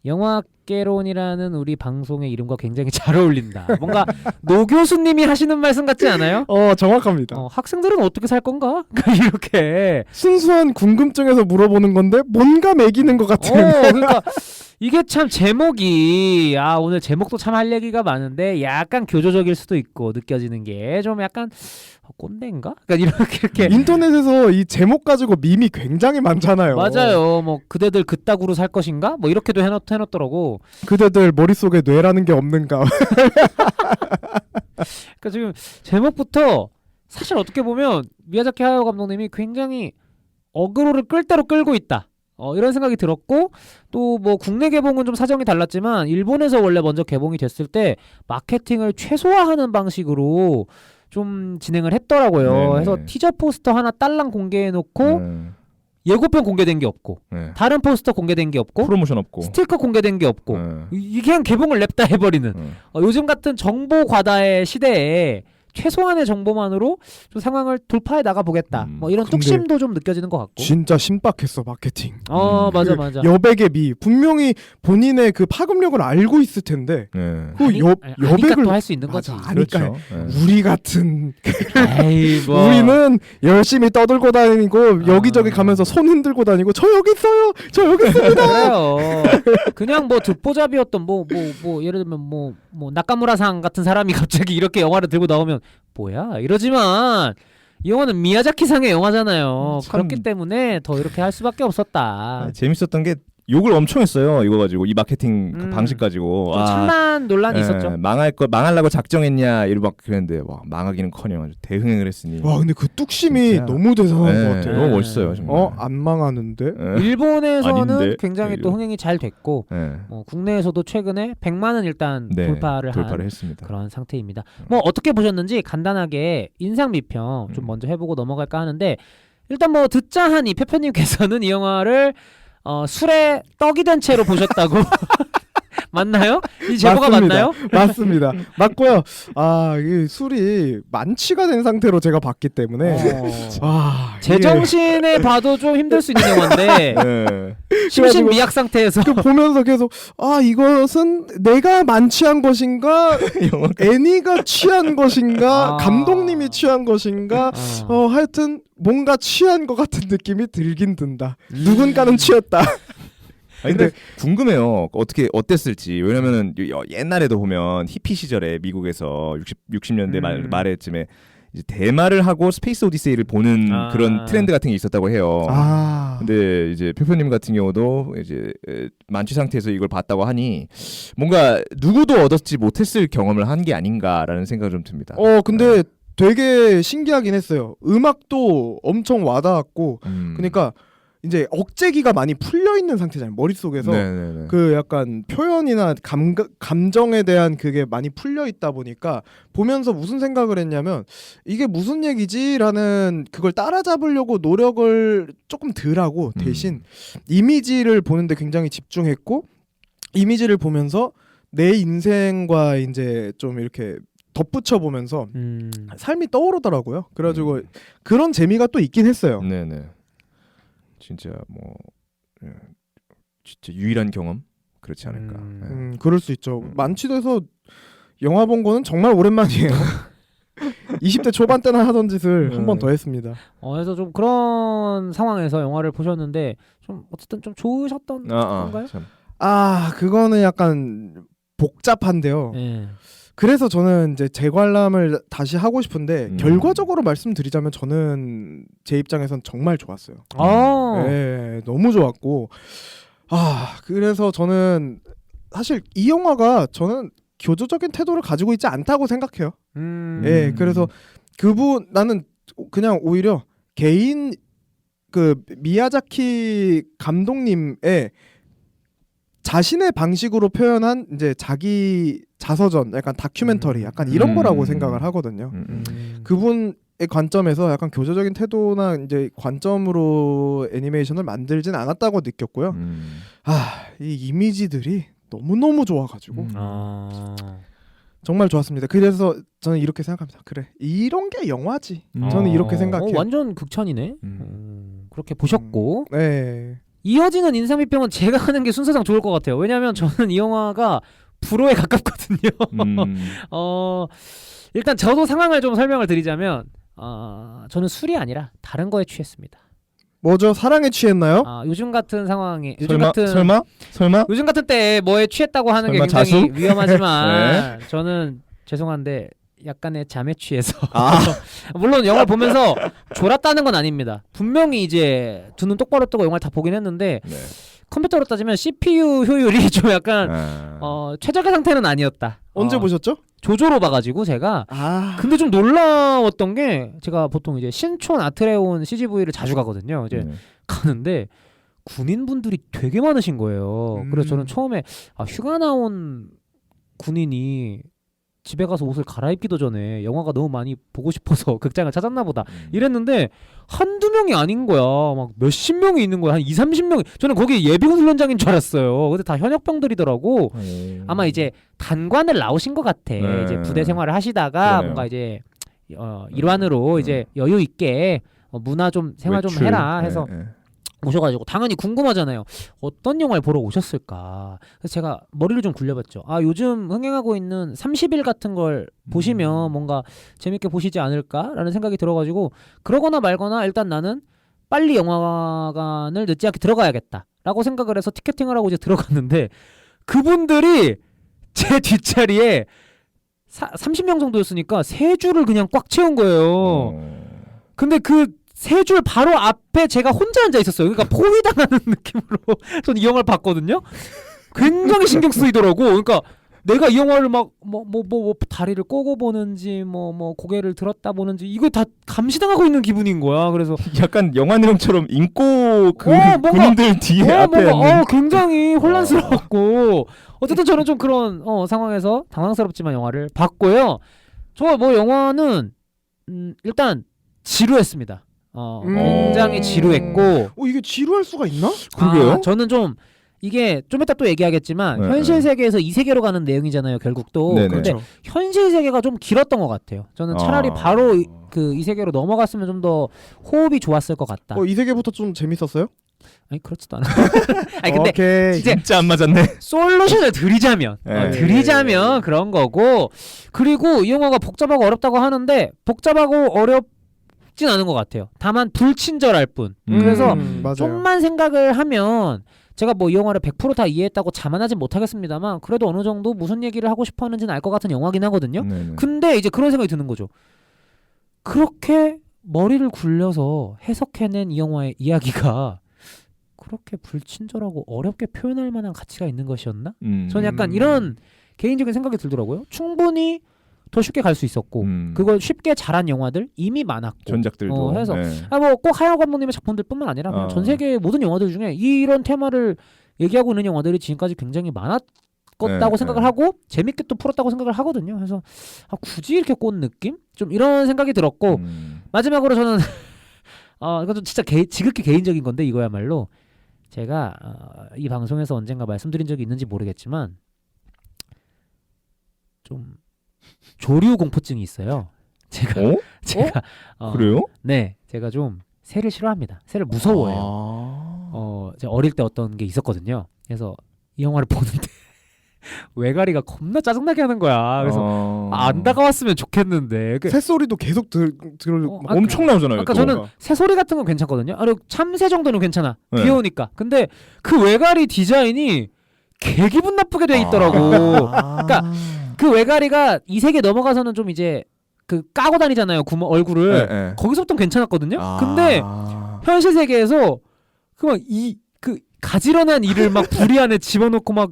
영화학개론이라는 우리 방송의 이름과 굉장히 잘 어울린다. 뭔가 노 교수님이 하시는 말씀 같지 않아요? 정확합니다. 학생들은 어떻게 살 건가? 이렇게 순수한 궁금증에서 물어보는 건데 뭔가 매기는 것 같은. 그러니까 이게 참 제목이 오늘 제목도 참 할 얘기가 많은데 약간 교조적일 수도 있고 느껴지는 게 좀 약간 꼰대인가? 그러니까 이렇게 인터넷에서 이 제목 가지고 밈이 굉장히 많잖아요. 맞아요. 뭐 그대들 그따구로 살 것인가? 뭐 이렇게도 해놓더라고. 그대들 머릿속에 뇌라는 게 없는가? 그러니까 지금 제목부터 사실 어떻게 보면 미야자키 하야오 감독님이 굉장히 어그로를 끌 대로 끌고 있다. 이런 생각이 들었고 또 뭐 국내 개봉은 좀 사정이 달랐지만 일본에서 원래 먼저 개봉이 됐을 때 마케팅을 최소화하는 방식으로 좀 진행을 했더라고요. 네네. 그래서 티저 포스터 하나 딸랑 공개해놓고 예고편 공개된 게 없고 다른 포스터 공개된 게 없고 프로모션 없고 스티커 공개된 게 없고 이게 그냥 개봉을 냅다 해버리는 요즘 같은 정보 과다의 시대에 최소한의 정보만으로 좀 상황을 돌파해 나가 보겠다. 뭐 이런 근데 뚝심도 좀 느껴지는 것 같고. 진짜 신박했어 마케팅. 맞아. 여백의 미 분명히 본인의 그 파급력을 알고 있을 텐데 아니까 또 할 수 있는 거지. 아니까 그렇죠. 우리 같은 에이, 뭐. 우리는 열심히 떠들고 다니고 여기저기 가면서 손 흔들고 다니고 저 여기 있어요. 저 여기 있습니다. 그래요. 그냥 뭐 듣보잡이었던 뭐 예를 들면 뭐 나카무라상 같은 사람이 갑자기 이렇게 영화를 들고 나오면 뭐야 이러지만 이 영화는 미야자키상의 영화잖아요. 그렇기 때문에 더 이렇게 할 수밖에 없었다. 재밌었던 게 욕을 엄청 했어요. 이거 가지고 이 마케팅 그 방식 가지고 좀 찬반 논란이 있었죠. 망하려고 작정했냐 이러 막 그랬는데 망하기는커녕 아주 대흥행을 했으니. 와 근데 그 뚝심이 진짜. 너무 대단한 것 같아요. 너무 멋있어요. 정말. 안 망하는데? 일본에서는 아닌데? 굉장히 또 흥행이 잘 됐고 국내에서도 최근에 100만은 일단 돌파를 했습니다. 그런 상태입니다. 뭐 어떻게 보셨는지 간단하게 인상 비평 좀 먼저 해보고 넘어갈까 하는데 일단 뭐 듣자 하니 페페님께서는 이 영화를 술에 떡이 된 채로 보셨다고 맞나요? 이 제보가 맞나요? 맞습니다. 맞고요. 이 술이 만취가 된 상태로 제가 봤기 때문에 제정신에 봐도 좀 힘들 수 있는 영화인데 심신미약 상태에서 보면서 계속 이것은 내가 만취한 것인가 애니가 취한 것인가 감독님이 취한 것인가 하여튼 뭔가 취한 것 같은 느낌이 들긴 든다. 누군가는 취했다. 근데 궁금해요. 어땠을지. 왜냐면은 옛날에도 보면 히피 시절에 미국에서 60년대 말에쯤에 이제 대마를 하고 스페이스 오디세이를 보는 그런 트렌드 같은 게 있었다고 해요. 근데 이제 표표님 같은 경우도 이제 만취 상태에서 이걸 봤다고 하니 뭔가 누구도 얻었지 못했을 경험을 한 게 아닌가라는 생각이 좀 듭니다. 근데 되게 신기하긴 했어요. 음악도 엄청 와닿았고, 그러니까 이제 억제기가 많이 풀려 있는 상태잖아요. 머릿속에서 그 약간 표현이나 감정에 대한 그게 많이 풀려 있다 보니까 보면서 무슨 생각을 했냐면 이게 무슨 얘기지라는 그걸 따라잡으려고 노력을 조금 덜 하고 대신 이미지를 보는데 굉장히 집중했고 이미지를 보면서 내 인생과 이제 좀 이렇게 덧붙여 보면서 삶이 떠오르더라고요. 그래가지고 그런 재미가 또 있긴 했어요. 네네. 진짜 뭐 진짜 유일한 경험 그렇지 않을까. 그럴 수 있죠. 만취돼서 영화 본 거는 정말 오랜만이에요. 20대 초반 때나 하던 짓을 한 번 더 했습니다. 그래서 좀 그런 상황에서 영화를 보셨는데 좀 어쨌든 좀 좋으셨던 건가요? 참. 그거는 약간 복잡한데요. 네. 그래서 저는 이제 재관람을 다시 하고 싶은데 결과적으로 말씀드리자면 저는 제 입장에선 정말 좋았어요. 네, 너무 좋았고 그래서 저는 사실 이 영화가 저는 교조적인 태도를 가지고 있지 않다고 생각해요. 예, 그래서 나는 그냥 오히려 개인 그 미야자키 감독님의 자신의 방식으로 표현한 이제 자기 자서전, 약간 다큐멘터리, 약간 이런 거라고 생각을 하거든요. 그분의 관점에서 약간 교조적인 태도나 이제 관점으로 애니메이션을 만들진 않았다고 느꼈고요. 이 이미지들이 너무 좋아가지고 정말 좋았습니다. 그래서 저는 이렇게 생각합니다. 그래, 이런 게 영화지. 저는 이렇게 생각해요. 완전 극찬이네. 그렇게 보셨고. 네. 이어지는 인상 비평은 제가 하는 게 순서상 좋을 것 같아요. 왜냐하면 저는 이 영화가 불호에 가깝거든요. 일단 저도 상황을 좀 설명을 드리자면 저는 술이 아니라 다른 거에 취했습니다. 뭐죠? 사랑에 취했나요? 요즘 같은 상황에 설마? 요즘 같은 때에 뭐에 취했다고 하는 게 굉장히 자수? 위험하지만 네. 저는 죄송한데 약간의 잠에 취해서 물론 영화를 보면서 졸았다는 건 아닙니다. 분명히 이제 두 눈 똑바로 뜨고 영화를 다 보긴 했는데 네. 컴퓨터로 따지면 CPU 효율이 좀 약간 최적의 상태는 아니었다. 언제 보셨죠? 조조로 봐가지고 제가 근데 좀 놀라웠던 게 제가 보통 이제 신촌 아트레온 CGV를 자주 가거든요. 이제 가는데 군인분들이 되게 많으신 거예요. 그래서 저는 처음에 휴가 나온 군인이 집에 가서 옷을 갈아입기도 전에 영화가 너무 많이 보고 싶어서 극장을 찾았나 보다 이랬는데 한두 명이 아닌 거야. 막 몇십 명이 있는 거야. 한 20-30명이. 저는 거기 예비군 훈련장인 줄 알았어요. 근데 다 현역병들이더라고. 아마 이제 단관을 나오신 것 같아. 이제 부대 생활을 하시다가 그러네요. 뭔가 이제 일환으로 이제 여유 있게 문화 좀 생활 좀 해라 해서 오셔가지고 당연히 궁금하잖아요. 어떤 영화를 보러 오셨을까. 그래서 제가 머리를 좀 굴려봤죠. 요즘 흥행하고 있는 30일 같은 걸 보시면 뭔가 재밌게 보시지 않을까라는 생각이 들어가지고 그러거나 말거나 일단 나는 빨리 영화관을 늦지 않게 들어가야겠다라고 생각을 해서 티켓팅을 하고 이제 들어갔는데 그분들이 제 뒷자리에 30명 정도였으니까 3줄을 그냥 꽉 채운 거예요. 근데 그 3줄 바로 앞에 제가 혼자 앉아 있었어요. 그러니까 포위당하는 느낌으로 전 이 영화를 봤거든요. 굉장히 신경 쓰이더라고. 그러니까 내가 이 영화를 막 뭐 다리를 꼬고 보는지 뭐 고개를 들었다 보는지 이거 다 감시당하고 있는 기분인 거야. 그래서 약간 영화 내용처럼 인고 군인들 뒤에 앞에 있는 굉장히 혼란스러웠고 어쨌든 저는 좀 그런 상황에서 당황스럽지만 영화를 봤고요. 저 뭐 영화는 일단 지루했습니다. 굉장히 지루했고 이게 지루할 수가 있나? 그러게요. 저는 좀 이게 좀 이따 또 얘기하겠지만 현실 세계에서 이 세계로 가는 내용이잖아요. 결국 또. 근데 그렇죠. 현실 세계가 좀 길었던 것 같아요. 저는 차라리 바로 이 세계로 넘어갔으면 좀 더 호흡이 좋았을 것 같다. 이 세계부터 좀 재밌었어요? 아니 그렇지도 않아. 아니 근데 오케이. 진짜 안 맞았네. 솔루션을 드리자면 네. 그런 거고 그리고 이 영화가 복잡하고 어렵다고 하는데 복잡하고 어렵진 않은 것 같아요. 다만 불친절할 뿐. 그래서 맞아요. 좀만 생각을 하면 제가 뭐 이 영화를 100% 다 이해했다고 자만하진 못하겠습니다만 그래도 어느 정도 무슨 얘기를 하고 싶어 하는지는 알 것 같은 영화긴 하거든요. 근데 이제 그런 생각이 드는 거죠. 그렇게 머리를 굴려서 해석해낸 이 영화의 이야기가 그렇게 불친절하고 어렵게 표현할 만한 가치가 있는 것이었나? 저는 약간 이런 개인적인 생각이 들더라고요. 충분히 더 쉽게 갈 수 있었고 그걸 쉽게 잘한 영화들 이미 많았고 전작들도 해서 뭐 꼭 하야오 감독님의 작품들뿐만 아니라 그냥 전 세계의 모든 영화들 중에 이런 테마를 얘기하고 있는 영화들이 지금까지 굉장히 많았다고 생각을 하고 재밌게 또 풀었다고 생각을 하거든요. 그래서 굳이 이렇게 꼰 느낌? 좀 이런 생각이 들었고 마지막으로 저는 이건 좀 진짜 지극히 개인적인 건데 이거야말로 제가 이 방송에서 언젠가 말씀드린 적이 있는지 모르겠지만 좀 조류 공포증이 있어요. 제가 그래요? 네, 제가 좀 새를 싫어합니다. 새를 무서워해요. 제가 어릴 때 어떤 게 있었거든요. 그래서 이 영화를 보는데 외가리가 겁나 짜증나게 하는 거야. 그래서 안 다가왔으면 좋겠는데. 새소리도 계속 엄청 나오잖아요. 아까 또. 저는 새소리 같은 건 괜찮거든요. 그리고 참새 정도는 괜찮아. 네. 귀여우니까. 근데 그 외가리 디자인이 개 기분 나쁘게 돼 있더라고. 그러니까 그 외가리가 이 세계 넘어가서는 좀 이제 그 까고 다니잖아요. 얼굴을. 네. 거기서부터는 괜찮았거든요. 근데 현실 세계에서 그 가지런한 일을 막 부리 안에 집어넣고 막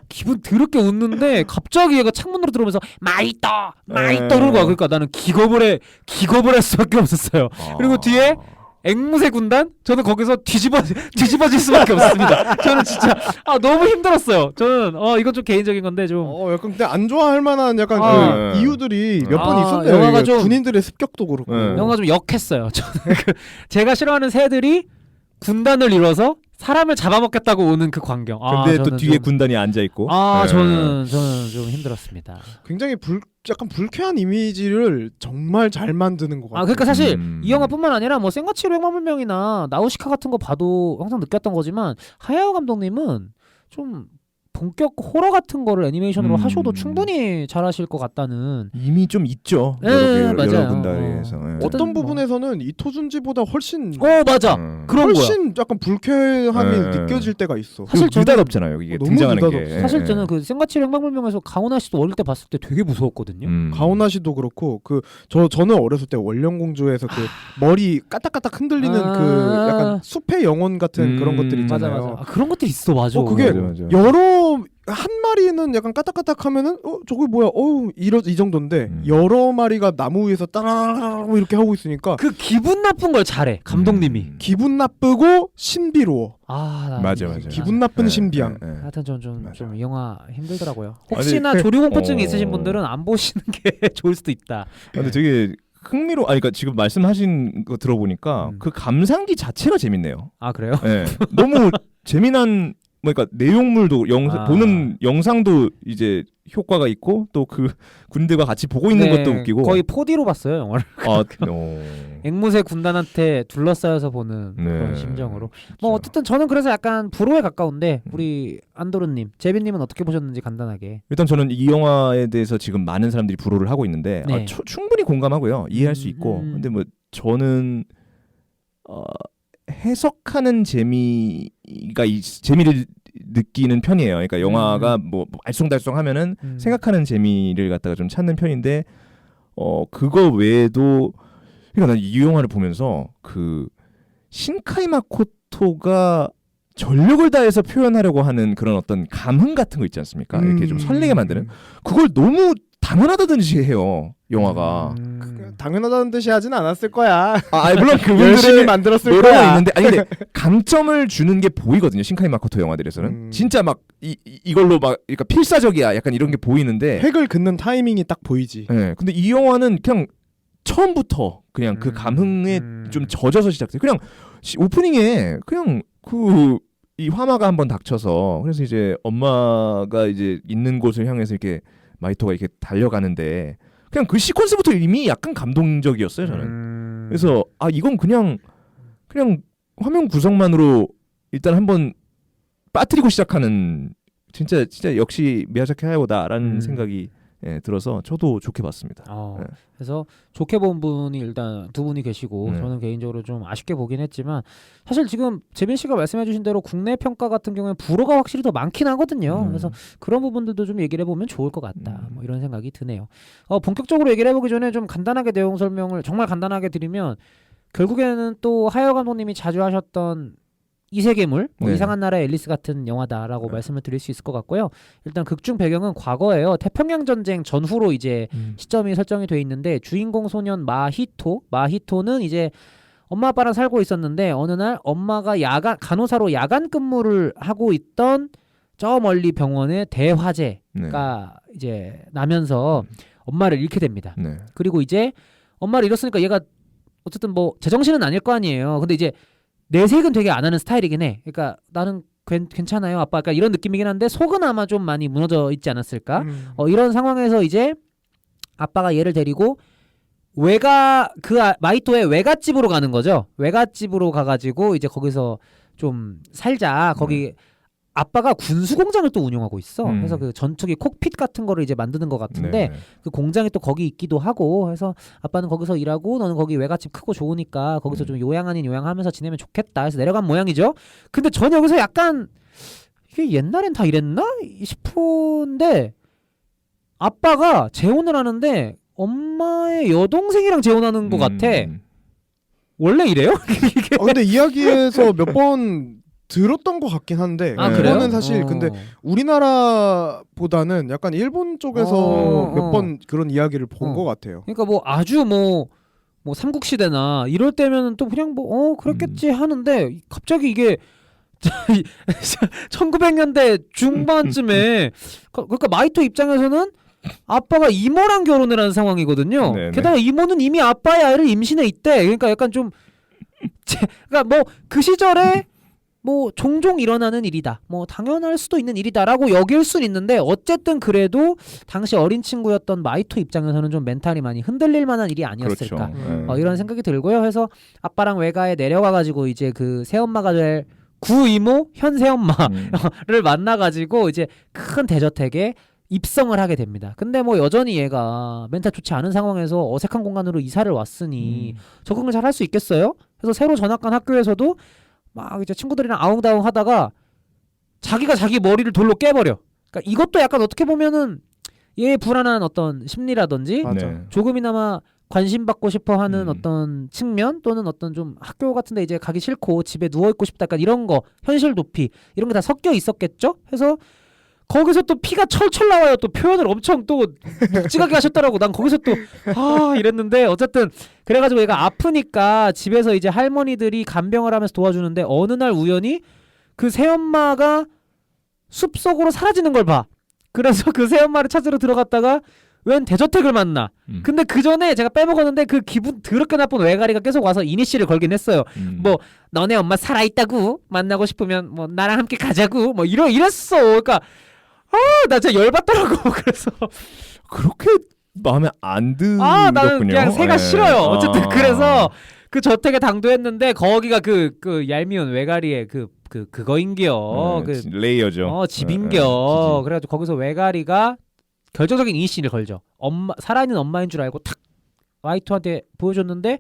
기분 더럽게 웃는데 갑자기 얘가 창문으로 들어오면서 마이떠 그러는 거야. 그러니까 나는 기겁을 할 수밖에 없었어요. 그리고 뒤에 앵무새 군단? 저는 거기서 뒤집어질 수밖에 없습니다. 저는 진짜 너무 힘들었어요. 저는 이건 좀 개인적인 건데 좀 약간 근데 안 좋아할 만한 약간 그 이유들이 몇 번 있었네요. 영화가 좀 군인들의 습격도 그렇고. 영화가 좀 역했어요. 저는 제가 싫어하는 새들이 군단을 이뤄서 사람을 잡아먹겠다고 오는 그 광경. 근데 또 뒤에 군단이 앉아 있고. 저는 좀 힘들었습니다. 굉장히 약간 불쾌한 이미지를 정말 잘 만드는 것 같아요. 그러니까 사실 이 영화뿐만 아니라 뭐 센과치로 행방불명이나 나우시카 같은 거 봐도 항상 느꼈던 거지만 하야오 감독님은 좀 본격 호러 같은 거를 애니메이션으로 하셔도 충분히 잘하실 것 같다는 이미 좀 있죠. 맞아요. 여러 군단에서. 어떤 부분에서는 이토준지보다 훨씬 맞아 그런 훨씬 약간 불쾌함이 느껴질 때가 있어. 사실 느닷없잖아요. 이게 등장하는 게. 사실 저는 그 센과치로 행방불명에서 가오나 씨도 어릴 때 봤을 때 되게 무서웠거든요. 가오나 씨도 그렇고 저는 어렸을 때 원령공주에서 그 머리 까딱까딱 흔들리는 그 약간 숲의 영혼 같은 그런 것들 있잖아요. 맞아. 그런 것들이 있어. 맞아. 그게 맞아. 여러 한 마리는 약간 까딱까딱 하면은 저게 뭐야 이 정도인데 여러 마리가 나무 위에서 따라라라 이렇게 하고 있으니까 그 기분 나쁜 걸 잘해 감독님이. 기분 나쁘고 신비로워. 맞아. 기분 나쁜 신비함. 하여튼 좀 이 영화 힘들더라고요. 혹시나 조류공포증이 있으신 분들은 안 보시는 게 좋을 수도 있다. 근데 되게 그러니까 지금 말씀하신 거 들어보니까 그 감상기 자체가 재밌네요. 그래요? 네. 너무 재미난 그러니까 내용물도 보는 영상도 이제 효과가 있고 또 그 군대가 같이 보고 있는 것도 웃기고 거의 4D로 봤어요 영화를. 앵무새 군단한테 둘러싸여서 보는 그런 심정으로. 뭐 어쨌든 저는 그래서 약간 불호에 가까운데 우리 안도르님, 제빈님은 어떻게 보셨는지 간단하게. 일단 저는 이 영화에 대해서 지금 많은 사람들이 불호를 하고 있는데 충분히 공감하고요. 이해할 수 있고 근데 뭐 저는 해석하는 재미를 느끼는 편이에요. 그러니까 영화가 뭐 알쏭달쏭하면은 생각하는 재미를 갖다가 좀 찾는 편인데 그거 외에도 그러니까 난 이 영화를 보면서 그 신카이 마코토가 전력을 다해서 표현하려고 하는 그런 어떤 감흥 같은 거 있지 않습니까? 이렇게 좀 설레게 만드는 그걸 너무 당연하다든지 해요. 영화가 당연하다는 듯이 하진 않았을 거야. 물론 열심히 만들었을 노력은 거야. 있는데 근데 강점을 주는 게 보이거든요. 신카이 마코토 영화들에서는 진짜 막 이걸로 막 그러니까 필사적이야. 약간 이런 게 보이는데 획을 긋는 타이밍이 딱 보이지. 네, 근데 이 영화는 그냥 처음부터 그냥 그 감흥에 좀 젖어서 시작돼요. 그냥 오프닝에 그냥 이 화마가 한번 닥쳐서 그래서 이제 엄마가 이제 있는 곳을 향해서 이렇게 마이토가 이렇게 달려가는데 그냥 그 시퀀스부터 이미 약간 감동적이었어요 저는. 그래서 이건 그냥 화면 구성만으로 일단 한번 빠뜨리고 시작하는 진짜 역시 미야자키 하야오다라는 생각이 들어서 저도 좋게 봤습니다. 그래서 좋게 본 분이 일단 두 분이 계시고 저는 개인적으로 좀 아쉽게 보긴 했지만 사실 지금 재빈 씨가 말씀해주신 대로 국내 평가 같은 경우에 불호가 확실히 더 많긴 하거든요. 그래서 그런 부분들도 좀 얘기를 해보면 좋을 것 같다. 뭐 이런 생각이 드네요. 본격적으로 얘기를 해보기 전에 좀 간단하게 내용 설명을 정말 간단하게 드리면 결국에는 또 하야오 감독님이 자주 하셨던 이세계물, 이상한 나라의 앨리스 같은 영화다라고 말씀을 드릴 수 있을 것 같고요. 일단 극중 배경은 과거예요. 태평양 전쟁 전후로 이제 시점이 설정이 돼 있는데 주인공 소년 마히토는 이제 엄마 아빠랑 살고 있었는데 어느 날 엄마가 간호사로 야간 근무를 하고 있던 저 멀리 병원에 대화재가 이제 나면서 엄마를 잃게 됩니다. 그리고 이제 엄마를 잃었으니까 얘가 어쨌든 뭐 제정신은 아닐 거 아니에요. 근데 이제 내색은 되게 안 하는 스타일이긴 해. 그러니까 나는 괜찮아요 아빠, 약간 이런 느낌이긴 한데 속은 아마 좀 많이 무너져 있지 않았을까. 이런 상황에서 이제 아빠가 얘를 데리고 마이토의 외갓집으로 가는 거죠. 외갓집으로 가가지고 이제 거기서 좀 살자. 거기 아빠가 군수 공장을 또 운영하고 있어. 음. 그래서 그 전투기 콕핏 같은 거를 이제 만드는 것 같은데 네. 그 공장이 또 거기 있기도 하고 해서 아빠는 거기서 일하고 너는 거기 외갓집 크고 좋으니까 거기서 좀 요양 아닌 요양하면서 지내면 좋겠다 해서 내려간 모양이죠. 근데 전 여기서 약간 이게 옛날엔 다 이랬나 싶은데 아빠가 재혼을 하는데 엄마의 여동생이랑 재혼하는 것 같아. 원래 이래요? 이게 근데 이야기에서 몇 번 들었던 것 같긴 한데 아, 그래요? 그거는 사실 근데 우리나라보다는 약간 일본 쪽에서 몇 번 그런 이야기를 본 것 같아요. 그러니까 뭐 아주 뭐 삼국시대나 이럴 때면은 또 그냥 뭐 그랬겠지 하는데 갑자기 이게 1900년대 중반쯤에 그러니까 마이토 입장에서는 아빠가 이모랑 결혼을 하는 상황이거든요. 네네. 게다가 이모는 이미 아빠의 아이를 임신해 있대. 그러니까 약간 좀 그러니까 뭐 그 시절에 뭐 종종 일어나는 일이다. 뭐 당연할 수도 있는 일이다라고 여길 순 있는데 어쨌든 그래도 당시 어린 친구였던 마이토 입장에서는 좀 멘탈이 많이 흔들릴 만한 일이 아니었을까. 그렇죠. 이런 생각이 들고요. 해서 아빠랑 외가에 내려가가지고 이제 그 새엄마가 될 구이모 현 새엄마를 만나가지고 이제 큰 대저택에 입성을 하게 됩니다. 근데 뭐 여전히 얘가 멘탈 좋지 않은 상황에서 어색한 공간으로 이사를 왔으니 적응을 잘 할 수 있겠어요? 그래서 새로 전학 간 학교에서도 막 이제 친구들이랑 아웅다웅 하다가 자기가 자기 머리를 돌로 깨버려. 그러니까 이것도 약간 어떻게 보면은 얘의 불안한 어떤 심리라든지 맞아. 네. 조금이나마 관심 받고 싶어하는 어떤 측면 또는 어떤 좀 학교 같은데 이제 가기 싫고 집에 누워 있고 싶다 약간 이런 거 현실 도피 이런 게 다 섞여 있었겠죠. 해서 거기서 또 피가 철철 나와요. 또 표현을 엄청 또 묵직하게 하셨더라고. 난 거기서 또 이랬는데 어쨌든 그래가지고 얘가 아프니까 집에서 이제 할머니들이 간병을 하면서 도와주는데 어느 날 우연히 그 새엄마가 숲속으로 사라지는 걸 봐. 그래서 그 새엄마를 찾으러 들어갔다가 웬 대저택을 만나. 근데 그 전에 제가 빼먹었는데 그 기분 더럽게 나쁜 외가리가 계속 와서 이니시를 걸긴 했어요. 뭐 너네 엄마 살아있다고 만나고 싶으면 뭐 나랑 함께 가자고 뭐 이랬어. 그러니까 나 진짜 열받더라고. 그래서 그렇게 마음에 안 들었군요. 나는 그냥 새가 싫어요. 어쨌든 그래서 그 저택에 당도했는데 거기가 그 얄미운 외가리의 그거인겨. 그 레이어죠. 집인겨. 그래가지고 거기서 외가리가 결정적인 이니시를 걸죠. 살아있는 엄마인 줄 알고 탁 마이토한테 보여줬는데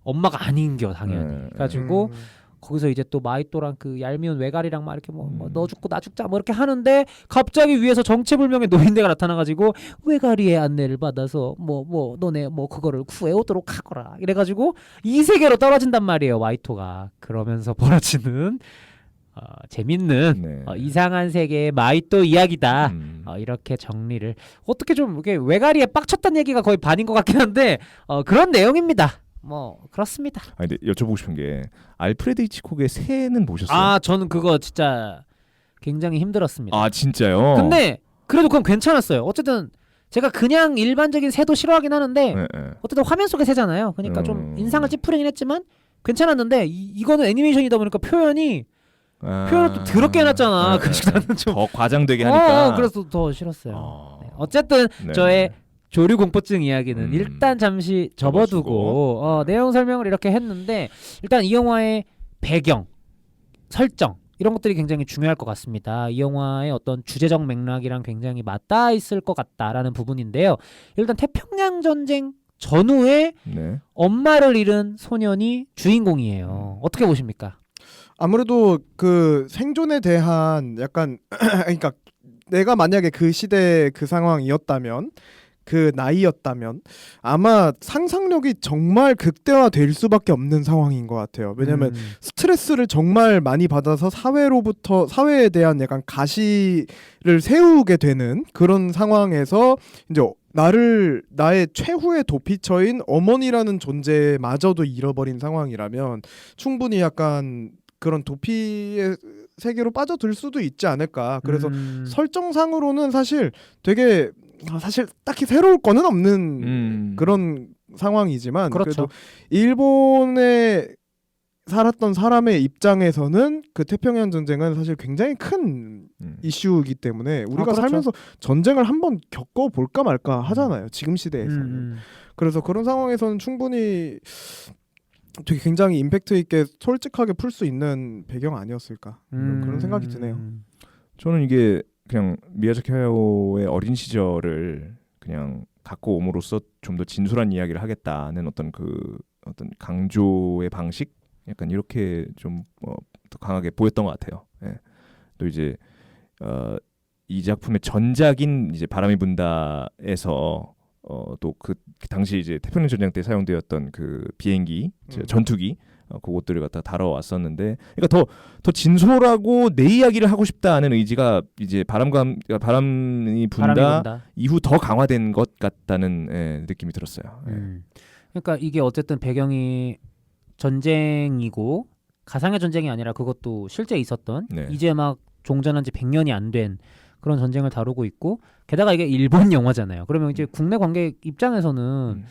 엄마가 아닌겨 당연히. 그래가지고 거기서 이제 또 마이토랑 그 얄미운 외가리랑 막 이렇게 뭐 너 죽고 나 죽자 뭐 이렇게 하는데 갑자기 위에서 정체불명의 노인네가 나타나가지고 외가리의 안내를 받아서 뭐 너네 뭐 그거를 구해오도록 하거라 이래가지고 이 세계로 떨어진단 말이에요 마이토가. 그러면서 벌어지는 재밌는 이상한 세계의 마이토 이야기다. 이렇게 정리를 어떻게 좀 이렇게 외가리에 빡쳤다는 얘기가 거의 반인 것 같긴 한데 그런 내용입니다. 뭐 그렇습니다. 근데 여쭤보고 싶은 게 알프레드 히치콕의 새는 보셨어요? 저는 그거 진짜 굉장히 힘들었습니다. 진짜요? 근데 그래도 그건 괜찮았어요. 어쨌든 제가 그냥 일반적인 새도 싫어하긴 하는데 어쨌든 화면 속의 새잖아요. 그러니까 좀 인상을 찌푸리긴 했지만 괜찮았는데 이거는 애니메이션이다 보니까 표현을 또 더럽게 해놨잖아. 그래서 나는 좀 더 과장되게 하니까 그래서 더 싫었어요. 네. 어쨌든 저의 조류 공포증 이야기는 일단 잠시 접어두고 내용 설명을 이렇게 했는데 일단 이 영화의 배경, 설정 이런 것들이 굉장히 중요할 것 같습니다. 이 영화의 어떤 주제적 맥락이랑 굉장히 맞닿아 있을 것 같다라는 부분인데요. 일단 태평양 전쟁 전후에 엄마를 잃은 소년이 주인공이에요. 어떻게 보십니까? 아무래도 그 생존에 대한 약간 그러니까 내가 만약에 그 시대 그 상황이었다면 그 나이였다면 아마 상상력이 정말 극대화될 수밖에 없는 상황인 것 같아요. 왜냐하면 스트레스를 정말 많이 받아서 사회에 대한 약간 가시를 세우게 되는 그런 상황에서 이제 나의 최후의 도피처인 어머니라는 존재마저도 잃어버린 상황이라면 충분히 약간 그런 도피의 세계로 빠져들 수도 있지 않을까. 그래서 설정상으로는 사실 딱히 새로울 거는 없는 그런 상황이지만 그렇죠. 그래도 일본에 살았던 사람의 입장에서는 그 태평양 전쟁은 사실 굉장히 큰 이슈이기 때문에 우리가 그렇죠. 살면서 전쟁을 한번 겪어볼까 말까 하잖아요. 지금 시대에서는. 그래서 그런 상황에서는 충분히 되게 굉장히 임팩트 있게 솔직하게 풀 수 있는 배경 아니었을까 그런 생각이 드네요. 저는 이게 그냥 미야자키 하야오의 어린 시절을 그냥 갖고 옴으로써 좀 더 진솔한 이야기를 하겠다는 어떤 강조의 방식 약간 이렇게 좀 더 강하게 보였던 것 같아요. 예. 또 이제 이 작품의 전작인 이제 바람이 분다에서 또 그 당시 이제 태평양 전쟁 때 사용되었던 그 비행기 전투기 그것들을 갖다 다뤄왔었는데, 그러니까 더 진솔하고 내 이야기를 하고 싶다는 의지가 이제 바람이 분다 이후 더 강화된 것 같다는 느낌이 들었어요. 그러니까 이게 어쨌든 배경이 전쟁이고 가상의 전쟁이 아니라 그것도 실제 있었던 이제 막 종전한 지 100년이 안 된 그런 전쟁을 다루고 있고, 게다가 이게 일본 영화잖아요. 그러면 이제 국내 관객 입장에서는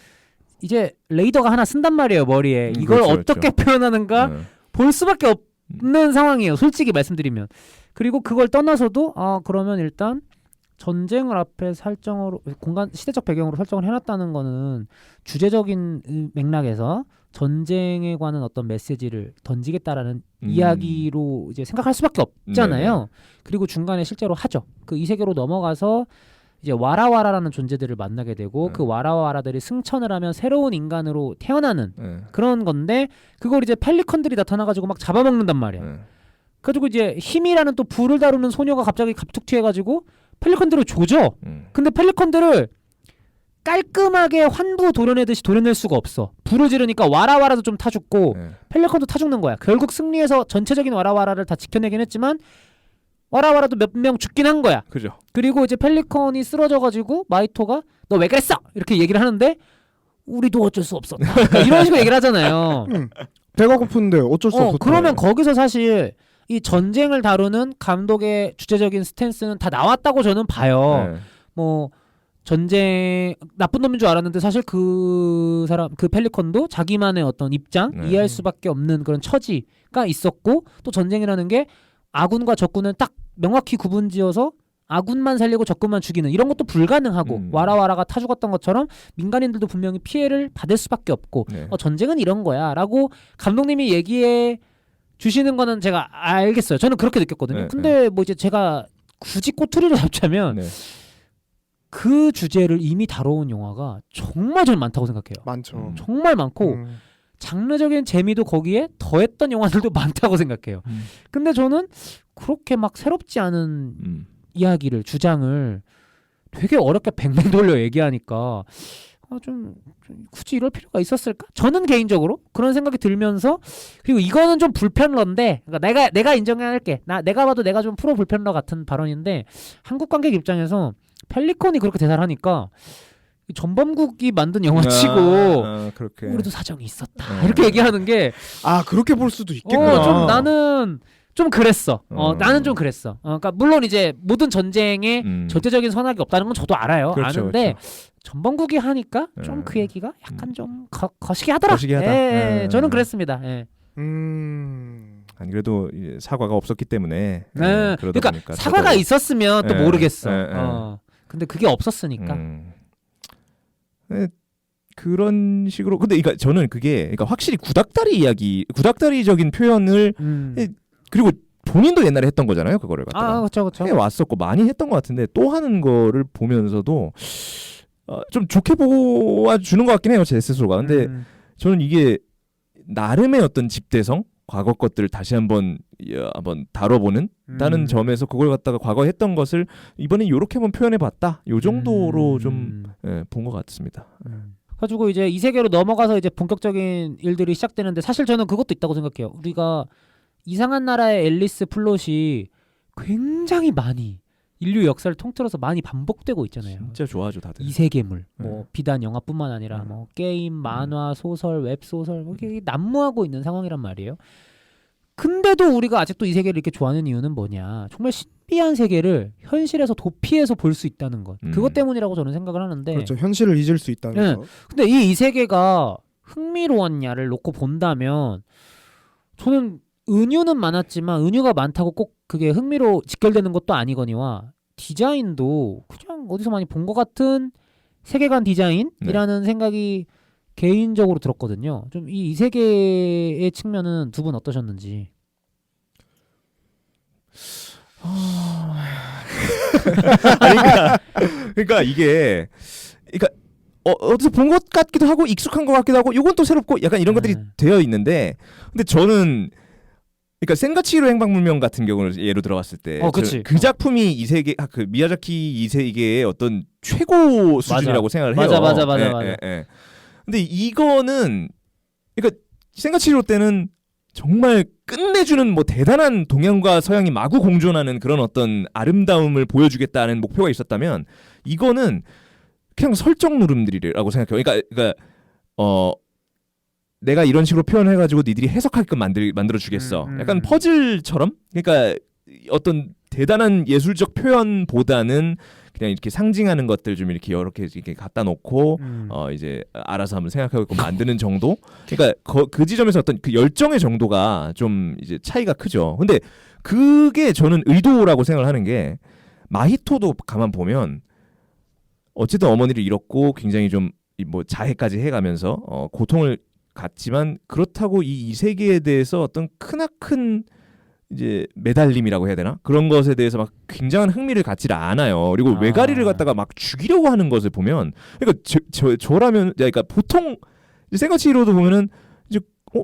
이제 레이더가 하나 쓴단 말이에요, 머리에. 이걸 그렇죠, 어떻게 그렇죠. 표현하는가 볼 수밖에 없는 상황이에요, 솔직히 말씀드리면. 그리고 그걸 떠나서도 그러면 일단 전쟁을 앞에 설정으로 시대적 배경으로 설정을 해놨다는 거는 주제적인 맥락에서 전쟁에 관한 어떤 메시지를 던지겠다라는 이야기로 이제 생각할 수밖에 없잖아요. 네네. 그리고 중간에 실제로 하죠. 그 이 세계로 넘어가서 이제 와라와라라는 존재들을 만나게 되고 그 와라와라들이 승천을 하면 새로운 인간으로 태어나는 그런 건데, 그걸 이제 펠리컨들이 나타나가지고 막 잡아먹는단 말이야. 그래가지고 이제 힘이라는 또 불을 다루는 소녀가 갑자기 갑툭튀해가지고 펠리컨들을 조져. 근데 펠리컨들을 깔끔하게 환부 도려내듯이 도려낼 수가 없어. 불을 지르니까 와라와라도 좀 타 죽고 펠리컨도 타 죽는 거야. 결국 승리해서 전체적인 와라와라를 다 지켜내긴 했지만 와라와라도 몇 명 죽긴 한 거야. 그죠. 그리고 이제 펠리컨이 쓰러져가지고 마이토가 너 왜 그랬어? 이렇게 얘기를 하는데 우리도 어쩔 수 없었다. 그러니까 이런 식으로 얘기를 하잖아요. 배가 고픈데 어쩔 수 없었다. 그러면 거기서 사실 이 전쟁을 다루는 감독의 주제적인 스탠스는 다 나왔다고 저는 봐요. 뭐 전쟁 나쁜 놈인 줄 알았는데 사실 그 사람 그 펠리컨도 자기만의 어떤 입장 이해할 수밖에 없는 그런 처지가 있었고, 또 전쟁이라는 게 아군과 적군은 딱 명확히 구분지어서 아군만 살리고 적군만 죽이는 이런 것도 불가능하고 와라와라가 타 죽었던 것처럼 민간인들도 분명히 피해를 받을 수밖에 없고 전쟁은 이런 거야 라고 감독님이 얘기해 주시는 거는 제가 알겠어요. 저는 그렇게 느꼈거든요. 근데 뭐 이제 제가 굳이 꼬투리를 잡자면 그 주제를 이미 다뤄온 영화가 정말 저는 많다고 생각해요. 많죠. 정말 많고 장르적인 재미도 거기에 더했던 영화들도 많다고 생각해요. 근데 저는 그렇게 막 새롭지 않은 이야기를 주장을 되게 어렵게 뱅뱅 돌려 얘기하니까 좀 굳이 이럴 필요가 있었을까? 저는 개인적으로 그런 생각이 들면서, 그리고 이거는 좀 불편러인데, 그러니까 내가 인정할게. 내가 봐도 내가 좀 프로 불편러 같은 발언인데, 한국 관객 입장에서 펠리컨이 그렇게 대사를 하니까 전범국이 만든 영화치고 그렇게. 우리도 사정이 있었다 이렇게 얘기하는 게 그렇게 볼 수도 있겠구나. 좀 나는 좀 그랬어. 나는 좀 그랬어. 그러니까 물론 이제 모든 전쟁에 절대적인 선악이 없다는 건 저도 알아요. 그렇죠, 아는데 그렇죠. 전범국이 하니까 좀 그 얘기가 약간 좀 거시기 하더라. 거시기하다. 저는 그랬습니다. 아니 그래도 이제 사과가 없었기 때문에 그러니까 사과가 있었으면 또 모르겠어. 근데 그게 없었으니까. 그런 식으로. 근데 그러니까 저는 그게 그러니까 확실히 구닥다리적인 표현을 그리고 본인도 옛날에 했던 거잖아요. 그거를 갖다가 그렇죠. 해 왔었고 많이 했던 것 같은데 또 하는 거를 보면서도 좀 좋게 보아주는 것 같긴 해요, 제 스스로가. 근데 저는 이게 나름의 어떤 집대성, 과거 것들을 다시 한번 다뤄보는 다른 점에서 그걸 갖다가 과거에 했던 것을 이번에 이렇게 한번 표현해봤다. 요 정도로 좀 본 것 같습니다. 가지고 이제 이 세계로 넘어가서 이제 본격적인 일들이 시작되는데, 사실 저는 그것도 있다고 생각해요. 우리가 이상한 나라의 앨리스 플롯이 굉장히 많이 인류 역사를 통틀어서 많이 반복되고 있잖아요. 진짜 좋아하죠, 다들. 이 세계물, 뭐 비단 영화뿐만 아니라 뭐 게임, 만화, 소설, 웹소설 이렇게 난무하고 있는 상황이란 말이에요. 근데도 우리가 아직도 이 세계를 이렇게 좋아하는 이유는 뭐냐? 정말 신비한 세계를 현실에서 도피해서 볼 수 있다는 것. 그것 때문이라고 저는 생각을 하는데. 그렇죠. 현실을 잊을 수 있다는 거. 근데 이 세계가 흥미로웠냐를 놓고 본다면 저는 은유는 많았지만 은유가 많다고 꼭 그게 흥미로 직결되는 것도 아니거니와 디자인도 그냥 어디서 많이 본 것 같은 세계관 디자인이라는 생각이 개인적으로 들었거든요. 좀 이 세계의 측면은 두 분 어떠셨는지. 아니, 그러니까 이게 그러니까 어디서 본 것 같기도 하고 익숙한 것 같기도 하고 이건 또 새롭고 약간 이런 것들이 되어 있는데 근데 저는 그러니까 센가치히로 행방불명 같은 경우를 예로 들어봤을 때 그 작품이 이 세계 그 미야자키 이 세계의 어떤 최고 수준이라고 생각을 해요. 맞아. 근데 이거는 그러니까 센가치히로 때는 정말 끝내주는 뭐 대단한 동양과 서양이 마구 공존하는 그런 어떤 아름다움을 보여주겠다는 목표가 있었다면 이거는 그냥 설정 누름들이라고 생각해요. 그러니까 내가 이런 식으로 표현해가지고 니들이 해석할끔 만들어주겠어. 약간 퍼즐처럼. 그러니까 어떤 대단한 예술적 표현보다는 그냥 이렇게 상징하는 것들 좀 이렇게 여러 개 이렇게 갖다 놓고 이제 알아서 한번 생각하고 만드는 정도. 그러니까 그 지점에서 어떤 그 열정의 정도가 좀 이제 차이가 크죠. 근데 그게 저는 의도라고 생각을 하는 게 마히토도 가만 보면 어쨌든 어머니를 잃었고 굉장히 좀 뭐 자해까지 해가면서 고통을 갔지만 그렇다고 이 세계에 대해서 어떤 크나큰 이제 매달림이라고 해야 되나 그런 것에 대해서 막 굉장한 흥미를 갖지를 않아요. 그리고 외가리를 갖다가 막 죽이려고 하는 것을 보면 그러니까 저라면 그러니까 보통 센가치히로도 보면은 이제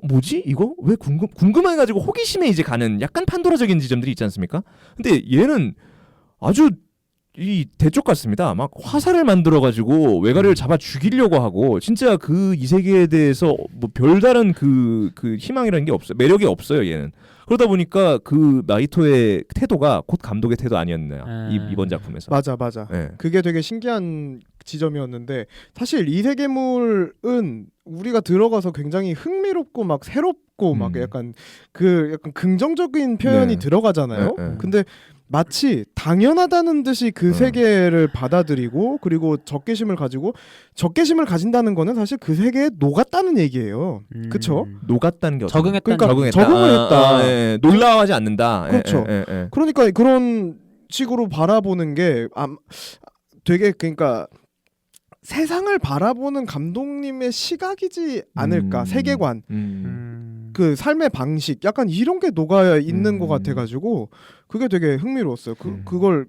뭐지 이거 왜 궁금해가지고 호기심에 이제 가는 약간 판도라적인 지점들이 있지 않습니까? 근데 얘는 아주 이 대쪽 같습니다. 막 화살을 만들어가지고 외가리를 잡아 죽이려고 하고 진짜 그 이 세계에 대해서 뭐 별다른 그 희망이라는 게 없어요. 매력이 없어요. 얘는. 그러다 보니까 그 마히토의 태도가 곧 감독의 태도 아니었나 이번 작품에서. 맞아. 네. 그게 되게 신기한 지점이었는데 사실 이 세계물은 우리가 들어가서 굉장히 흥미롭고 막 새롭고 막 약간 긍정적인 표현이 들어가잖아요. 근데 마치 당연하다는 듯이 그 세계를 받아들이고 그리고 적개심을 가진다는 거는 사실 그 세계에 녹았다는 얘기예요. 그렇죠? 녹았다는 게 적응을 했다. 예. 놀라워하지 않는다. 그렇죠. 그러니까 그런 식으로 바라보는 게 되게 그러니까 세상을 바라보는 감독님의 시각이지 않을까. 세계관. 그 삶의 방식 약간 이런 게 녹아 있는 것 같아가지고 그게 되게 흥미로웠어요. 그걸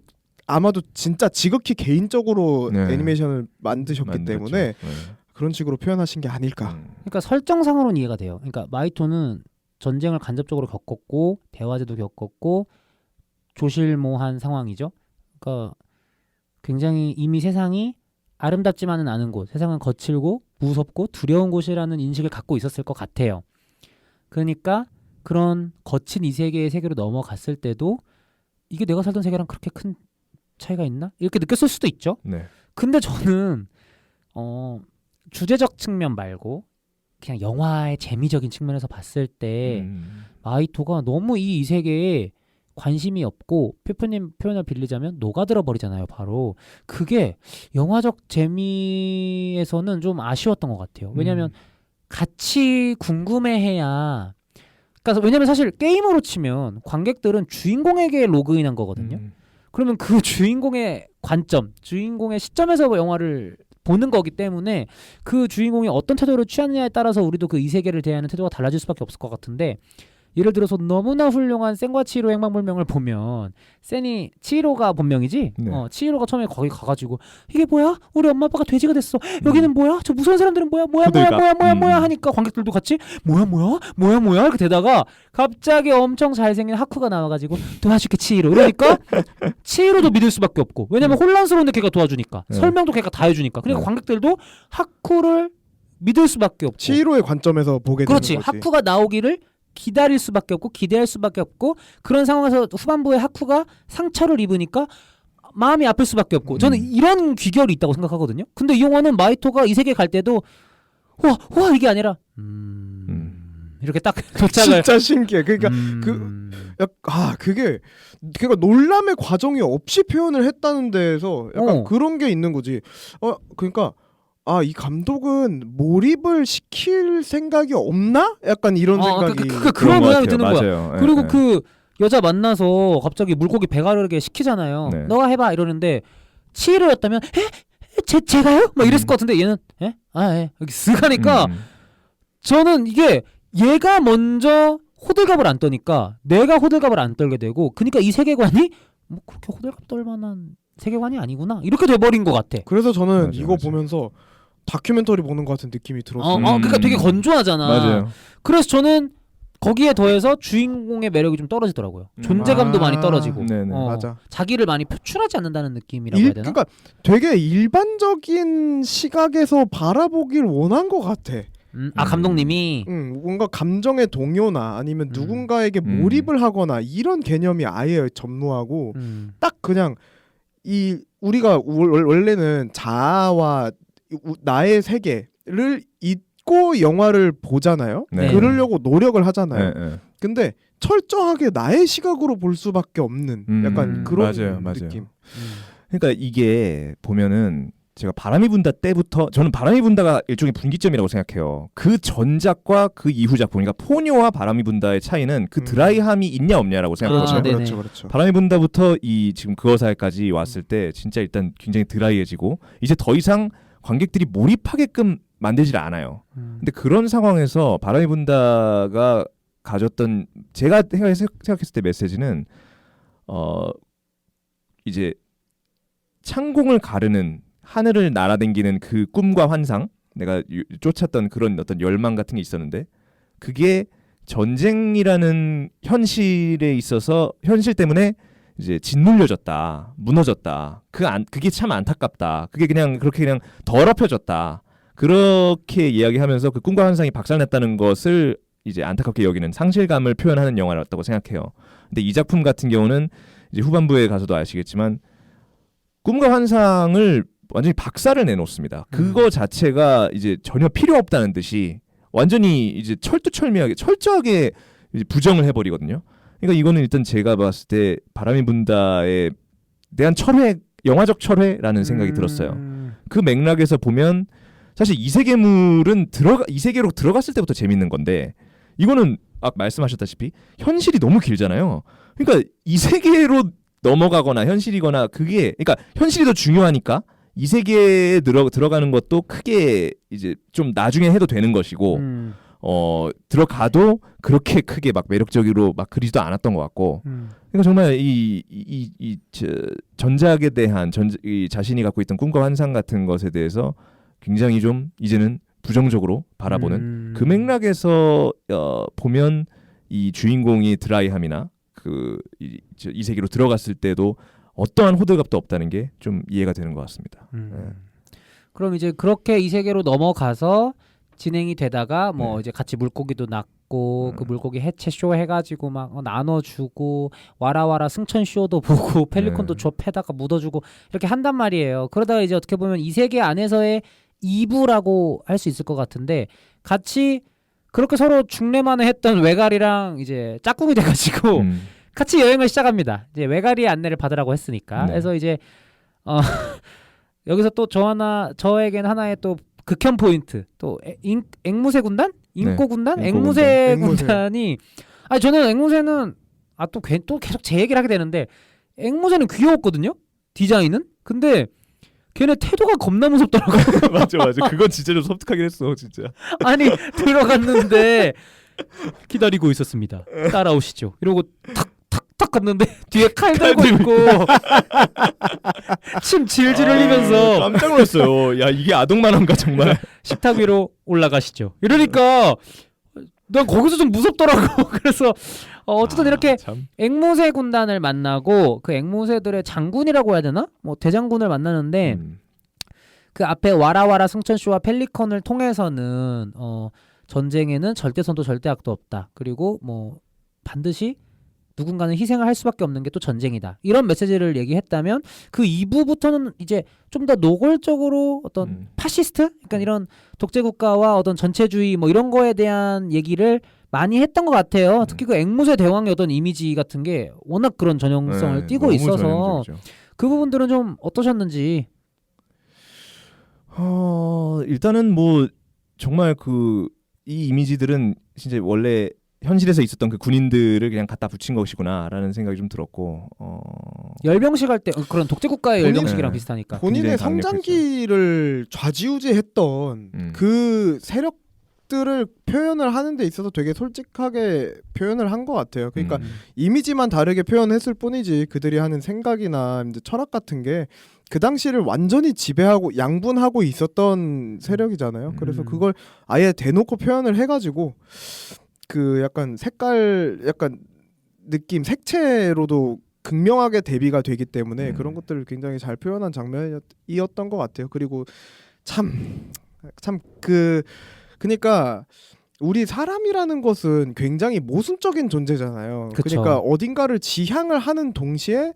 아마도 진짜 지극히 개인적으로 애니메이션을 만드셨기 때문에 그런 식으로 표현하신 게 아닐까. 그러니까 설정상으로는 이해가 돼요. 그러니까 마히토는 전쟁을 간접적으로 겪었고 대화제도 겪었고 조실모한 상황이죠. 그러니까 굉장히 이미 세상이 아름답지만은 않은 곳, 세상은 거칠고 무섭고 두려운 곳이라는 인식을 갖고 있었을 것 같아요. 그러니까 그런 거친 이 세계의 세계로 넘어갔을 때도 이게 내가 살던 세계랑 그렇게 큰 차이가 있나? 이렇게 느꼈을 수도 있죠. 네. 근데 저는 주제적 측면 말고 그냥 영화의 재미적인 측면에서 봤을 때 마히토가 너무 이 세계에 관심이 없고 페프님 표현을 빌리자면 녹아들어 버리잖아요. 바로 그게 영화적 재미에서는 좀 아쉬웠던 것 같아요. 왜냐하면 같이 궁금해해야. 그러니까 왜냐면 사실 게임으로 치면 관객들은 주인공에게 로그인한 거거든요. 그러면 그 주인공의 관점, 주인공의 시점에서 영화를 보는 거기 때문에 그 주인공이 어떤 태도를 취하느냐에 따라서 우리도 그 이 세계를 대하는 태도가 달라질 수밖에 없을 것 같은데 예를 들어서 너무나 훌륭한 센과 치히로 행방불명을 보면 센이 치히로가 본명이지? 네. 치히로가 처음에 거기 가가지고 이게 뭐야? 우리 엄마 아빠가 돼지가 됐어. 여기는 뭐야? 저 무서운 사람들은 뭐야 하니까 관객들도 같이 뭐야 이렇게 되다가 갑자기 엄청 잘생긴 하쿠가 나와가지고 도와줄게 치히로 이러니까 치히로도 믿을 수밖에 없고 왜냐면 혼란스러운데 걔가 도와주니까 설명도 걔가 다 해주니까 그러니까 관객들도 하쿠를 믿을 수밖에 없고 치히로의 관점에서 보게 되는 거지. 그렇지. 하쿠가 나오기를 기다릴 수밖에 없고 기대할 수밖에 없고 그런 상황에서 후반부에 하쿠가 상처를 입으니까 마음이 아플 수밖에 없고 저는 이런 귀결이 있다고 생각하거든요. 근데 이 영화는 마히토가 이 세계 갈 때도 와 이게 아니라 이렇게 딱 도착을 진짜 신기해. 그러니까 그게 그러니까 놀람의 과정이 없이 표현을 했다는 데에서 약간 그런 게 있는 거지. 그러니까 이 감독은 몰입을 시킬 생각이 없나? 약간 이런 생각이 그런 모양이 드는 거야. 맞아요. 그리고 그 여자 만나서 갑자기 물고기 배가르게 시키잖아요. 네. 너가 해봐 이러는데 치히로였다면 제가요? 막 이랬을 것 같은데 얘는 예? 여기 쓱 하니까 저는 이게 얘가 먼저 호들갑을 안 떠니까 내가 호들갑을 안 떨게 되고 그러니까 이 세계관이 뭐 그렇게 호들갑 떨 만한 세계관이 아니구나 이렇게 돼버린 것 같아. 그래서 저는 맞아, 이거 맞아. 보면서 다큐멘터리 보는 것 같은 느낌이 들었어요. 그러니까 되게 건조하잖아. 맞아요. 그래서 저는 거기에 더해서 주인공의 매력이 좀 떨어지더라고요. 존재감도 많이 떨어지고 네네. 맞아. 자기를 많이 표출하지 않는다는 느낌이라고 해야 되나? 그러니까 되게 일반적인 시각에서 바라보길 원한 것 같아. 감독님이 뭔가 감정의 동요나 아니면 누군가에게 몰입을 하거나 이런 개념이 아예 전무하고 딱 그냥 이 우리가 원래는 자아와 나의 세계를 잊고 영화를 보잖아요. 네. 그러려고 노력을 하잖아요. 네. 근데 철저하게 나의 시각으로 볼 수밖에 없는 약간 그런 맞아요. 느낌. 그러니까 이게 보면은 제가 바람이 분다 때부터 저는 바람이 분다가 일종의 분기점이라고 생각해요. 그 전작과 그 이후 작품, 그러니까 포뇨와 바람이 분다의 차이는 그 드라이함이 있냐 없냐라고 생각하거든요. 그렇죠. 바람이 분다부터 이 지금 그거사이까지 왔을 때 진짜 일단 굉장히 드라이해지고 이제 더 이상 관객들이 몰입하게끔 만들질 않아요. 근데 그런 상황에서 바람이 분다가 가졌던 제가 생각했을 때 메시지는 이제 창공을 가르는 하늘을 날아다니는 그 꿈과 환상, 내가 쫓았던 그런 어떤 열망 같은 게 있었는데 그게 전쟁이라는 현실에 있어서 현실 때문에 이제 짓눌려졌다, 무너졌다. 그게 참 안타깝다. 그게 그냥 그렇게 그냥 더럽혀졌다. 그렇게 이야기하면서 그 꿈과 환상이 박살났다는 것을 이제 안타깝게 여기는 상실감을 표현하는 영화였다고 생각해요. 근데 이 작품 같은 경우는 이제 후반부에 가서도 아시겠지만 꿈과 환상을 완전히 박살을 내놓습니다. 그거 자체가 이제 전혀 필요 없다는 듯이 완전히 이제 철두철미하게 철저하게 이제 부정을 해버리거든요. 그러니까 이거는 일단 제가 봤을 때 바람이 분다에 대한 철회, 영화적 철회라는 생각이 들었어요. 그 맥락에서 보면 사실 이세계물은 이세계로 들어갔을 때부터 재밌는 건데 이거는 아까 말씀하셨다시피 현실이 너무 길잖아요. 그러니까 이세계로 넘어가거나 현실이거나 그게 그러니까 현실이 더 중요하니까 이 세계에 들어가는 것도 크게 이제 좀 나중에 해도 되는 것이고 들어가도 그렇게 크게 막 매력적으로 막 그리지도 않았던 것 같고 그러니까 정말 이 전작에 대한 이 자신이 갖고 있던 꿈과 환상 같은 것에 대해서 굉장히 좀 이제는 부정적으로 바라보는 그 맥락에서 보면 이 주인공이 드라이함이나 이 세계로 들어갔을 때도 어떠한 호들갑도 없다는 게 좀 이해가 되는 것 같습니다. 그럼 이제 그렇게 이 세계로 넘어가서 진행이 되다가 뭐 이제 같이 물고기도 낳고 그 물고기 해체 쇼 해가지고 막 나눠주고 와라와라 승천 쇼도 보고 펠리콘도 줘 패다가 묻어주고 이렇게 한단 말이에요. 그러다가 이제 어떻게 보면 이 세계 안에서의 2부라고 할 수 있을 것 같은데 같이 그렇게 서로 중래만을 했던 외갈이랑 이제 짝꿍이 돼가지고 같이 여행을 시작합니다. 이제 외갈이의 안내를 받으라고 했으니까. 그래서 이제 여기서 또 저에겐 하나의 또 극혐 포인트. 또 앵무새 군단? 인꼬 군단? 앵무새 군단이 아니 저는 앵무새는 또 계속 제 얘기를 하게 되는데 앵무새는 귀여웠거든요. 디자인은. 근데 걔네 태도가 겁나 무섭더라고요. 맞아. 그건 진짜 좀 섬뜩하긴 했어, 진짜. 아니 들어갔는데 기다리고 있었습니다. 따라오시죠. 이러고 탁 갔는데 뒤에 칼 들고 있고 침 질질 흘리면서 깜짝 놀랐어요. 야 이게 아동만화인가 정말. 식탁 위로 올라가시죠. 이러니까 난 거기서 좀 무섭더라고. 그래서 어쨌든 이렇게 앵무새 군단을 만나고 그 앵무새들의 장군이라고 해야 되나? 뭐 대장군을 만나는데 그 앞에 와라와라 승천쇼와 펠리컨을 통해서는 전쟁에는 절대선도 절대악도 없다. 그리고 뭐 반드시 누군가는 희생을 할 수밖에 없는 게 또 전쟁이다. 이런 메시지를 얘기했다면 그 2부부터는 이제 좀 더 노골적으로 어떤 파시스트? 그러니까 이런 독재국가와 어떤 전체주의 뭐 이런 거에 대한 얘기를 많이 했던 것 같아요. 특히 그 앵무새 대왕의 어떤 이미지 같은 게 워낙 그런 전형성을 띠고 있어서 전형적이죠. 그 부분들은 좀 어떠셨는지. 일단은 뭐 정말 이 이미지들은 진짜 원래 현실에서 있었던 그 군인들을 그냥 갖다 붙인 것이구나라는 생각이 좀 들었고 열병식 할 때 그런 독재국가의 열병식이랑 비슷하니까 본인의 성장기를 좌지우지했던 그 세력 것들을 표현을 하는 데 있어서 되게 솔직하게 표현을 한 것 같아요. 그러니까 이미지만 다르게 표현했을 뿐이지 그들이 하는 생각이나 이제 철학 같은 게 그 당시를 완전히 지배하고 양분하고 있었던 세력이잖아요. 그래서 그걸 아예 대놓고 표현을 해가지고 그 약간 색깔, 약간 느낌, 색채로도 극명하게 대비가 되기 때문에 그런 것들을 굉장히 잘 표현한 장면이었던 것 같아요. 그리고 그러니까 우리 사람이라는 것은 굉장히 모순적인 존재잖아요. 그쵸. 그러니까 어딘가를 지향을 하는 동시에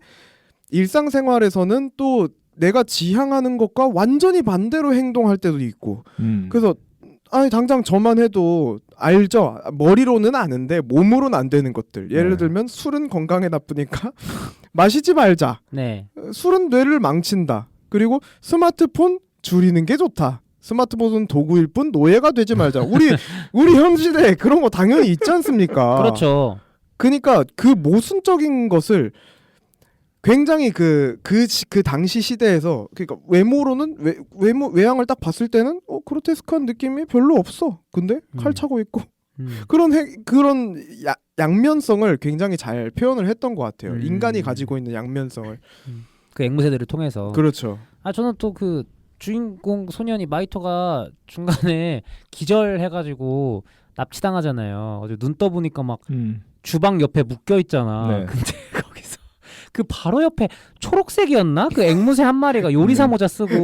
일상생활에서는 또 내가 지향하는 것과 완전히 반대로 행동할 때도 있고 그래서 아니 당장 저만 해도 알죠. 머리로는 아는데 몸으로는 안 되는 것들. 예를 들면 술은 건강에 나쁘니까 마시지 말자. 네. 술은 뇌를 망친다. 그리고 스마트폰 줄이는 게 좋다. 스마트폰은 도구일 뿐 노예가 되지 말자. 우리 현 시대에 그런 거 당연히 있지 않습니까? 그렇죠. 그러니까 그 모순적인 것을 굉장히 그 당시 시대에서 그러니까 외모로는 외향을 딱 봤을 때는 그로테스크한 느낌이 별로 없어. 근데 칼 차고 있고 그런 양면성을 굉장히 잘 표현을 했던 것 같아요. 인간이 가지고 있는 양면성을 그 앵무새들을 통해서. 그렇죠. 저는 또 그 주인공 소년이 마이토가 중간에 기절해가지고 납치당하잖아요. 어제 눈 떠보니까 막 주방 옆에 묶여 있잖아. 네. 근데 거기서 그 바로 옆에 초록색이었나? 그 앵무새 한 마리가 요리사 모자 쓰고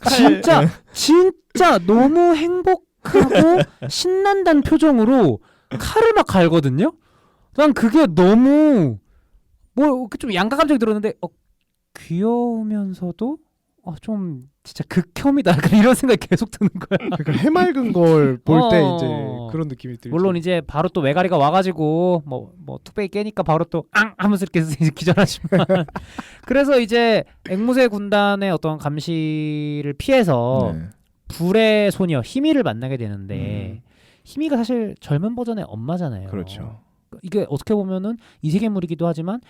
진짜 너무 행복하고 신난다는 표정으로 칼을 막 갈거든요. 난 그게 너무 좀 양가 감정이 들었는데 귀여우면서도 좀 진짜 극혐이다. 이런 생각이 계속 드는 거야. 그러니까 해맑은 걸 볼 때 이제 그런 느낌이 들죠. 물론 이제 바로 또 외가리가 와가지고 뭐 뚝배기 깨니까 바로 또 앙 하면서 이렇게 기절하지만 그래서 이제 앵무새 군단의 어떤 감시를 피해서 불의 소녀 히미를 만나게 되는데 히미가 사실 젊은 버전의 엄마잖아요. 그렇죠. 이게 어떻게 보면은 이세계물이기도 하지만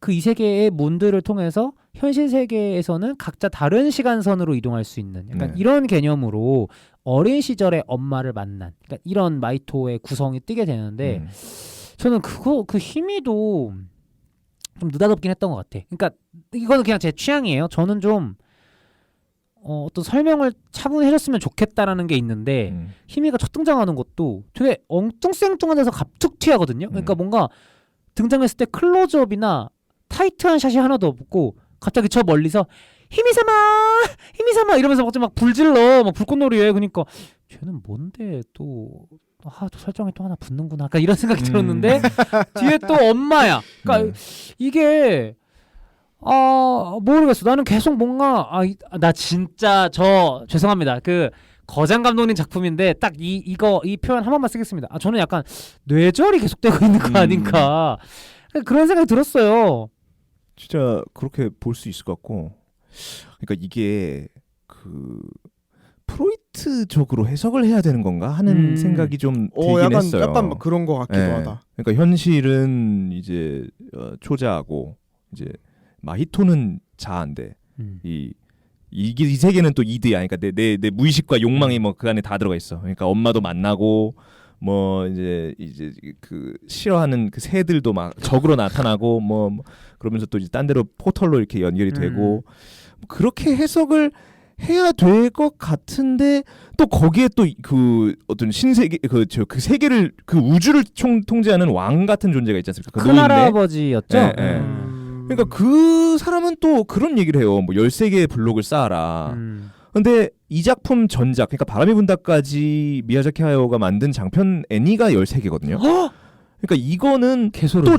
그 이세계의 문들을 통해서 현실 세계에서는 각자 다른 시간선으로 이동할 수 있는 약간 이런 개념으로 어린 시절의 엄마를 만난 그러니까 이런 마이토의 구성이 뜨게 되는데 저는 그 힘이도 좀 느닷없긴 했던 것 같아. 그러니까 이거는 그냥 제 취향이에요. 저는 좀 어떤 설명을 차분히 해줬으면 좋겠다라는 게 있는데 희미가 첫 등장하는 것도 되게 엉뚱생뚱한 데서 갑툭튀하거든요. 그러니까 뭔가 등장했을 때 클로즈업이나 타이트한 샷이 하나도 없고 갑자기 저 멀리서 힘이 삼아 이러면서 막 불질러 막 불꽃놀이해. 그러니까 쟤는 뭔데 또 설정에 또 하나 붙는구나. 약간 이런 생각이 들었는데 뒤에 또 엄마야. 그러니까 이게 모르겠어. 나는 계속 뭔가 나 진짜 죄송합니다. 그 거장 감독님 작품인데 딱 이 표현 한 번만 쓰겠습니다. 저는 약간 뇌절이 계속되고 있는 거 아닌가 그런 생각이 들었어요. 진짜 그렇게 볼 수 있을 것 같고, 그러니까 이게 그 프로이트적으로 해석을 해야 되는 건가 하는 생각이 좀 들긴 했어요. 약간 그런 것 같기도 하다. 그러니까 현실은 이제 초자하고 이제 마히토는 자아인데 이 세계는 또 이드야. 그러니까 내 무의식과 욕망이 뭐 그 안에 다 들어가 있어. 그러니까 엄마도 만나고 뭐 이제 그 싫어하는 그 새들도 막 적으로 나타나고 뭐 그러면서 또 이제 딴 데로 포털로 이렇게 연결이 되고 그렇게 해석을 해야 될 것 같은데 또 거기에 또 그 어떤 신세계 그 세계를 그 우주를 통제하는 왕 같은 존재가 있지 않습니까? 그 큰할아버지였죠. 그러니까 그 사람은 또 그런 얘기를 해요. 뭐 13개의 블록을 쌓아라. 근데 이 작품 전작, 그러니까 바람이 분다까지 미야자키 하야오가 만든 장편 애니가 13개거든요. 그러니까 이거는 개소름. 또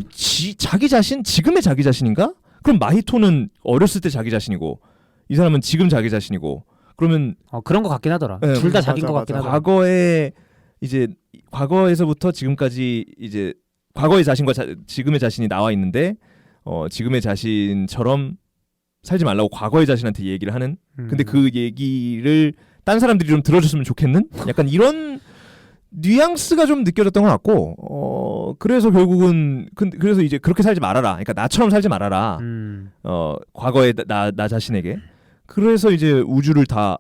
자기 자신, 지금의 자기 자신인가? 그럼 마히토는 어렸을 때 자기 자신이고 이 사람은 지금 자기 자신이고 그러면 그런 것 같긴 하더라. 둘 다 자기인 것 같긴 하더라. 과거에 이제 과거에서부터 지금까지 이제 과거의 자신과 지금의 자신이 나와 있는데 지금의 자신처럼 살지 말라고 과거의 자신한테 얘기를 하는. 근데 그 얘기를 딴 사람들이 좀 들어줬으면 좋겠는? 약간 이런 뉘앙스가 좀 느껴졌던 것 같고 그래서 결국은 그래서 이제 그렇게 살지 말아라. 그러니까 나처럼 살지 말아라. 과거의 나 자신에게. 그래서 이제 우주를 다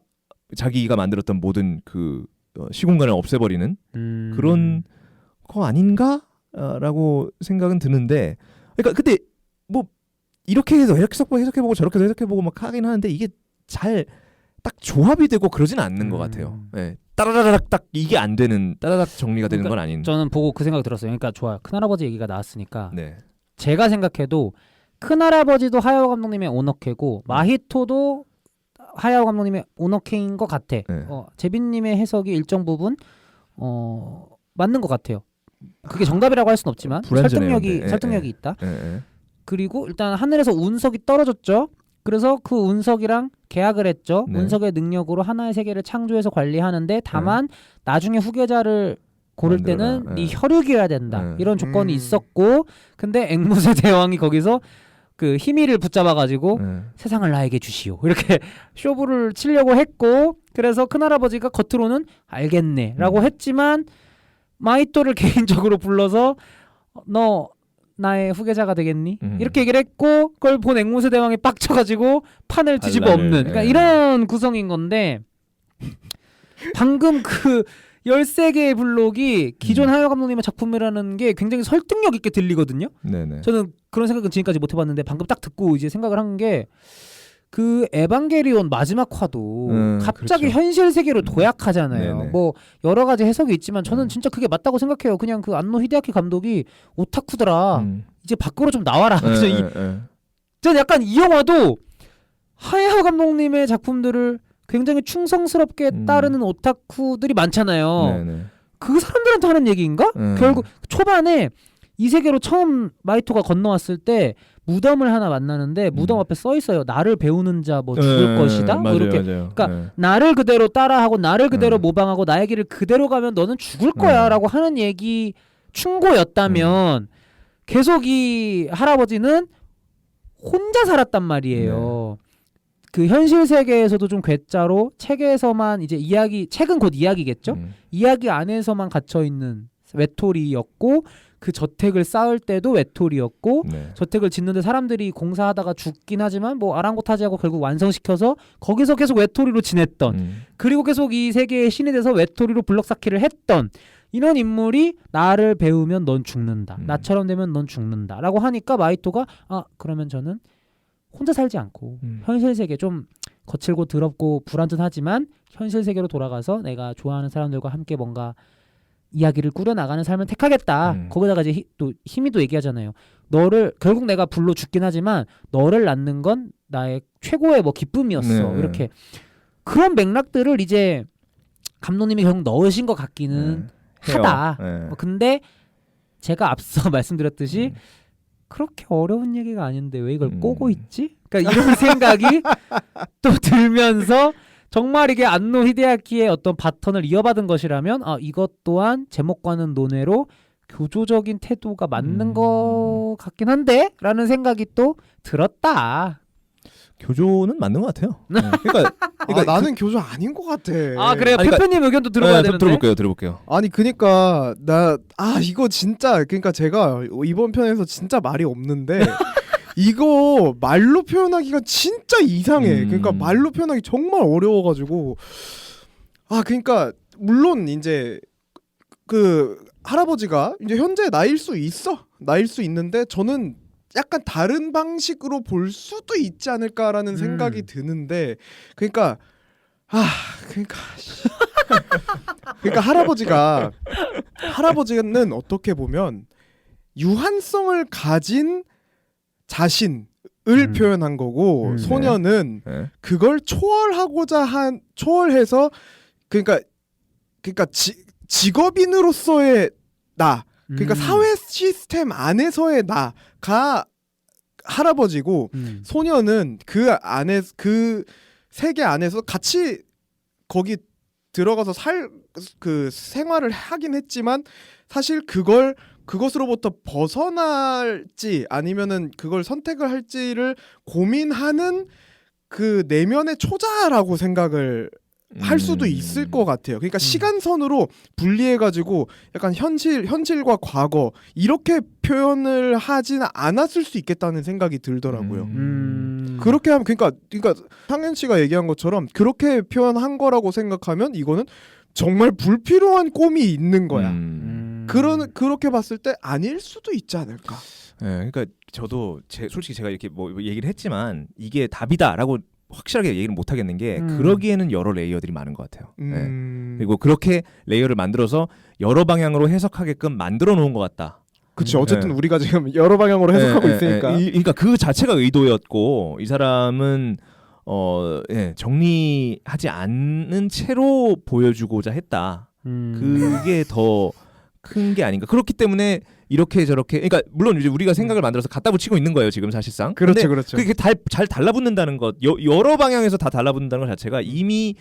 자기가 만들었던 모든 그 시공간을 없애버리는 그런 거 아닌가? 라고 생각은 드는데, 그러니까 근데 뭐 이렇게 해서 해석해보고 저렇게 해서 해석해보고 막 하긴 하는데 이게 잘 딱 조합이 되고 그러진 않는 것 같아요. 네. 따라라락 딱 이게 안 되는, 따라락 정리가 되는 건 아닌. 저는 보고 그 생각이 들었어요. 그러니까 좋아요. 큰할아버지 얘기가 나왔으니까 네. 제가 생각해도 큰할아버지도 하야오 감독님의 오너케고 마히토도 하야오 감독님의 오너케인 것 같아. 네. 재빈님의 해석이 일정 부분 맞는 것 같아요. 그게 정답이라고 할 수는 없지만 설득력이 있다. 그리고 일단 하늘에서 운석이 떨어졌죠. 그래서 그 운석이랑 계약을 했죠. 네. 운석의 능력으로 하나의 세계를 창조해서 관리하는데 다만 나중에 후계자를 고를 때는 네 혈육이어야 된다. 이런 조건이 있었고, 근데 앵무새 대왕이 거기서 그 희미를 붙잡아가지고 세상을 나에게 주시오 이렇게 쇼부를 치려고 했고, 그래서 큰할아버지가 겉으로는 알겠네라고 했지만 마이토를 개인적으로 불러서 너 나의 후계자가 되겠니? 이렇게 얘기를 했고, 그걸 본 앵무새 대왕이 빡쳐가지고 판을 뒤집어 엎는, 그러니까 이런 구성인 건데, 방금 그 13개의 블록이 기존 하야오 감독님의 작품이라는 게 굉장히 설득력 있게 들리거든요. 네네. 저는 그런 생각은 지금까지 못 해봤는데 방금 딱 듣고 이제 생각을 한 게, 그 에반게리온 마지막 화도 갑자기 그렇죠. 현실 세계로 도약하잖아요. 네네. 뭐 여러 가지 해석이 있지만 저는 진짜 그게 맞다고 생각해요. 그냥 그 안노 히데아키 감독이 오타쿠더라. 이제 밖으로 좀 나와라. 저는 약간 이 영화도 하야오 감독님의 작품들을 굉장히 충성스럽게 따르는 오타쿠들이 많잖아요. 네네. 그 사람들한테 하는 얘기인가? 결국 초반에 이 세계로 처음 마이토가 건너왔을 때 무덤을 하나 만나는데 무덤 앞에 써 있어요. 나를 배우는 자 뭐 죽을 것이다. 맞아요, 뭐 이렇게. 맞아요. 그러니까 나를 그대로 따라하고 나를 그대로 모방하고 나의 길을 그대로 가면 너는 죽을 거야라고 하는 얘기 충고였다면 계속 이 할아버지는 혼자 살았단 말이에요. 그 현실 세계에서도 좀 괴짜로 책에서만 이제 책은 곧 이야기겠죠. 이야기 안에서만 갇혀 있는 외톨이였고, 그 저택을 쌓을 때도 외톨이였고, 저택을 짓는데 사람들이 공사하다가 죽긴 하지만 뭐 아랑곳하지하고 결국 완성시켜서 거기서 계속 외톨이로 지냈던, 그리고 계속 이 세계의 신이 돼서 외톨이로 블럭 쌓기를 했던 이런 인물이 나를 배우면 넌 죽는다, 나처럼 되면 넌 죽는다 라고 하니까 마이토가 그러면 저는 혼자 살지 않고 현실 세계 좀 거칠고 더럽고 불완전하지만 현실 세계로 돌아가서 내가 좋아하는 사람들과 함께 뭔가 이야기를 꾸려나가는 삶을 택하겠다. 거기다가 이제 또 희미도 얘기하잖아요. 너를 결국 내가 불로 죽긴 하지만 너를 낳는 건 나의 최고의 뭐 기쁨이었어. 이렇게 그런 맥락들을 이제 감독님이 결국 넣으신 것 같기는 하다. 근데 제가 앞서 말씀드렸듯이 그렇게 어려운 얘기가 아닌데 왜 이걸 꼬고 있지? 그러니까 이런 생각이 또 들면서 정말 이게 안노 히데아키의 어떤 바턴을 이어받은 것이라면 이것 또한 제목과는 논외로 교조적인 태도가 맞는 것 같긴 한데 라는 생각이 또 들었다. 교조는 맞는 것 같아요. 그러니까 나는 교조 아닌 것 같아. 그래요? 페페님 의견도 들어봐야 되는데. 들어볼게요. 아니 그니까 이거 진짜 그러니까 제가 이번 편에서 진짜 말이 없는데 이거 말로 표현하기가 진짜 이상해. 그러니까 말로 표현하기 정말 어려워가지고 그러니까 물론 이제 그 할아버지가 이제 현재 나일 수 있는데 저는 약간 다른 방식으로 볼 수도 있지 않을까라는 생각이 드는데 그러니까 할아버지는 어떻게 보면 유한성을 가진 자신을 표현한 거고 소녀는 그걸 초월해서 그러니까 직업인으로서의 나, 그러니까 사회 시스템 안에서의 나가 할아버지고 소녀는 그 안에 그 세계 안에서 같이 거기 들어가서 생활을 하긴 했지만 사실 그것으로부터 벗어날지 아니면은 그걸 선택을 할지를 고민하는 그 내면의 초자라고 생각을 할 수도 있을 것 같아요. 그러니까 시간선으로 분리해가지고 약간 현실과 과거 이렇게 표현을 하지는 않았을 수 있겠다는 생각이 들더라고요. 그렇게 하면 그러니까 상현 씨가 얘기한 것처럼 그렇게 표현한 거라고 생각하면 이거는 정말 불필요한 꼼이 있는 거야. 그렇게 봤을 때 아닐 수도 있지 않을까. 네, 그러니까 저도 솔직히 제가 이렇게 뭐 얘기를 했지만 이게 답이다라고 확실하게 얘기를 못 하겠는 게 그러기에는 여러 레이어들이 많은 것 같아요. 네. 그리고 그렇게 레이어를 만들어서 여러 방향으로 해석하게끔 만들어 놓은 것 같다. 그렇죠. 어쨌든 우리가 지금 여러 방향으로 해석하고 있으니까. 그러니까 그 자체가 의도였고 이 사람은 정리하지 않는 채로 보여주고자 했다. 그게 더 큰 게 아닌가. 그렇기 때문에 이렇게 저렇게 그러니까 물론 이제 우리가 생각을 만들어서 갖다 붙이고 있는 거예요 지금 사실상. 그렇죠, 그렇죠. 그게 잘 달라붙는다는 것, 여러 방향에서 다 달라붙는다는 것 자체가 이미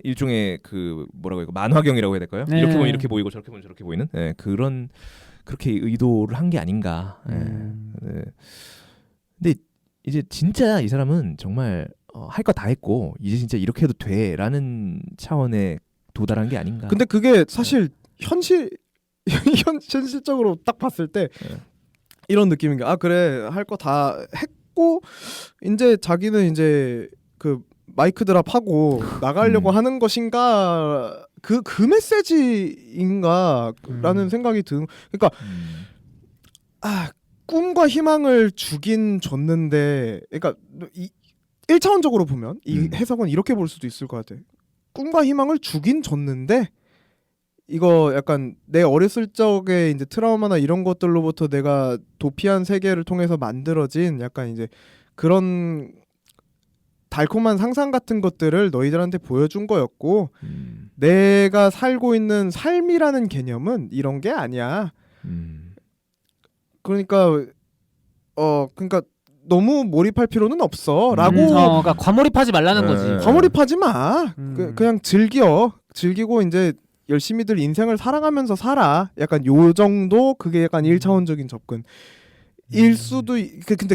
일종의 그 뭐라고 해야 만화경이라고 해야 될까요? 네. 이렇게 보면 이렇게 보이고 저렇게 보면 저렇게 보이는 그런 그렇게 의도를 한 게 아닌가. 네. 근데 이제 진짜 이 사람은 정말 할 거 다 했고 이제 진짜 이렇게 해도 돼라는 차원에 도달한 게 아닌가. 근데 그게 사실 현실적으로 딱 봤을 때 이런 느낌인 게 그래 할 거 다 했고 이제 자기는 이제 그 마이크 드랍하고 나가려고 하는 것인가 그 메시지인가라는 생각이 그러니까 꿈과 희망을 주긴 줬는데 그러니까 1차원적으로 보면 이 해석은 이렇게 볼 수도 있을 것 같아. 꿈과 희망을 주긴 줬는데 이거 약간 내 어렸을 적에 이제 트라우마나 이런 것들로부터 내가 도피한 세계를 통해서 만들어진 약간 이제 그런 달콤한 상상 같은 것들을 너희들한테 보여준 거였고 내가 살고 있는 삶이라는 개념은 이런 게 아니야. 그러니까 너무 몰입할 필요는 없어라고. 그러니까 과몰입하지 말라는 거지. 과몰입하지 마. 그냥 즐기고 이제 열심히들 인생을 살아가면서 살아. 약간 요 정도 그게 약간 1차원적인 접근. 일 수도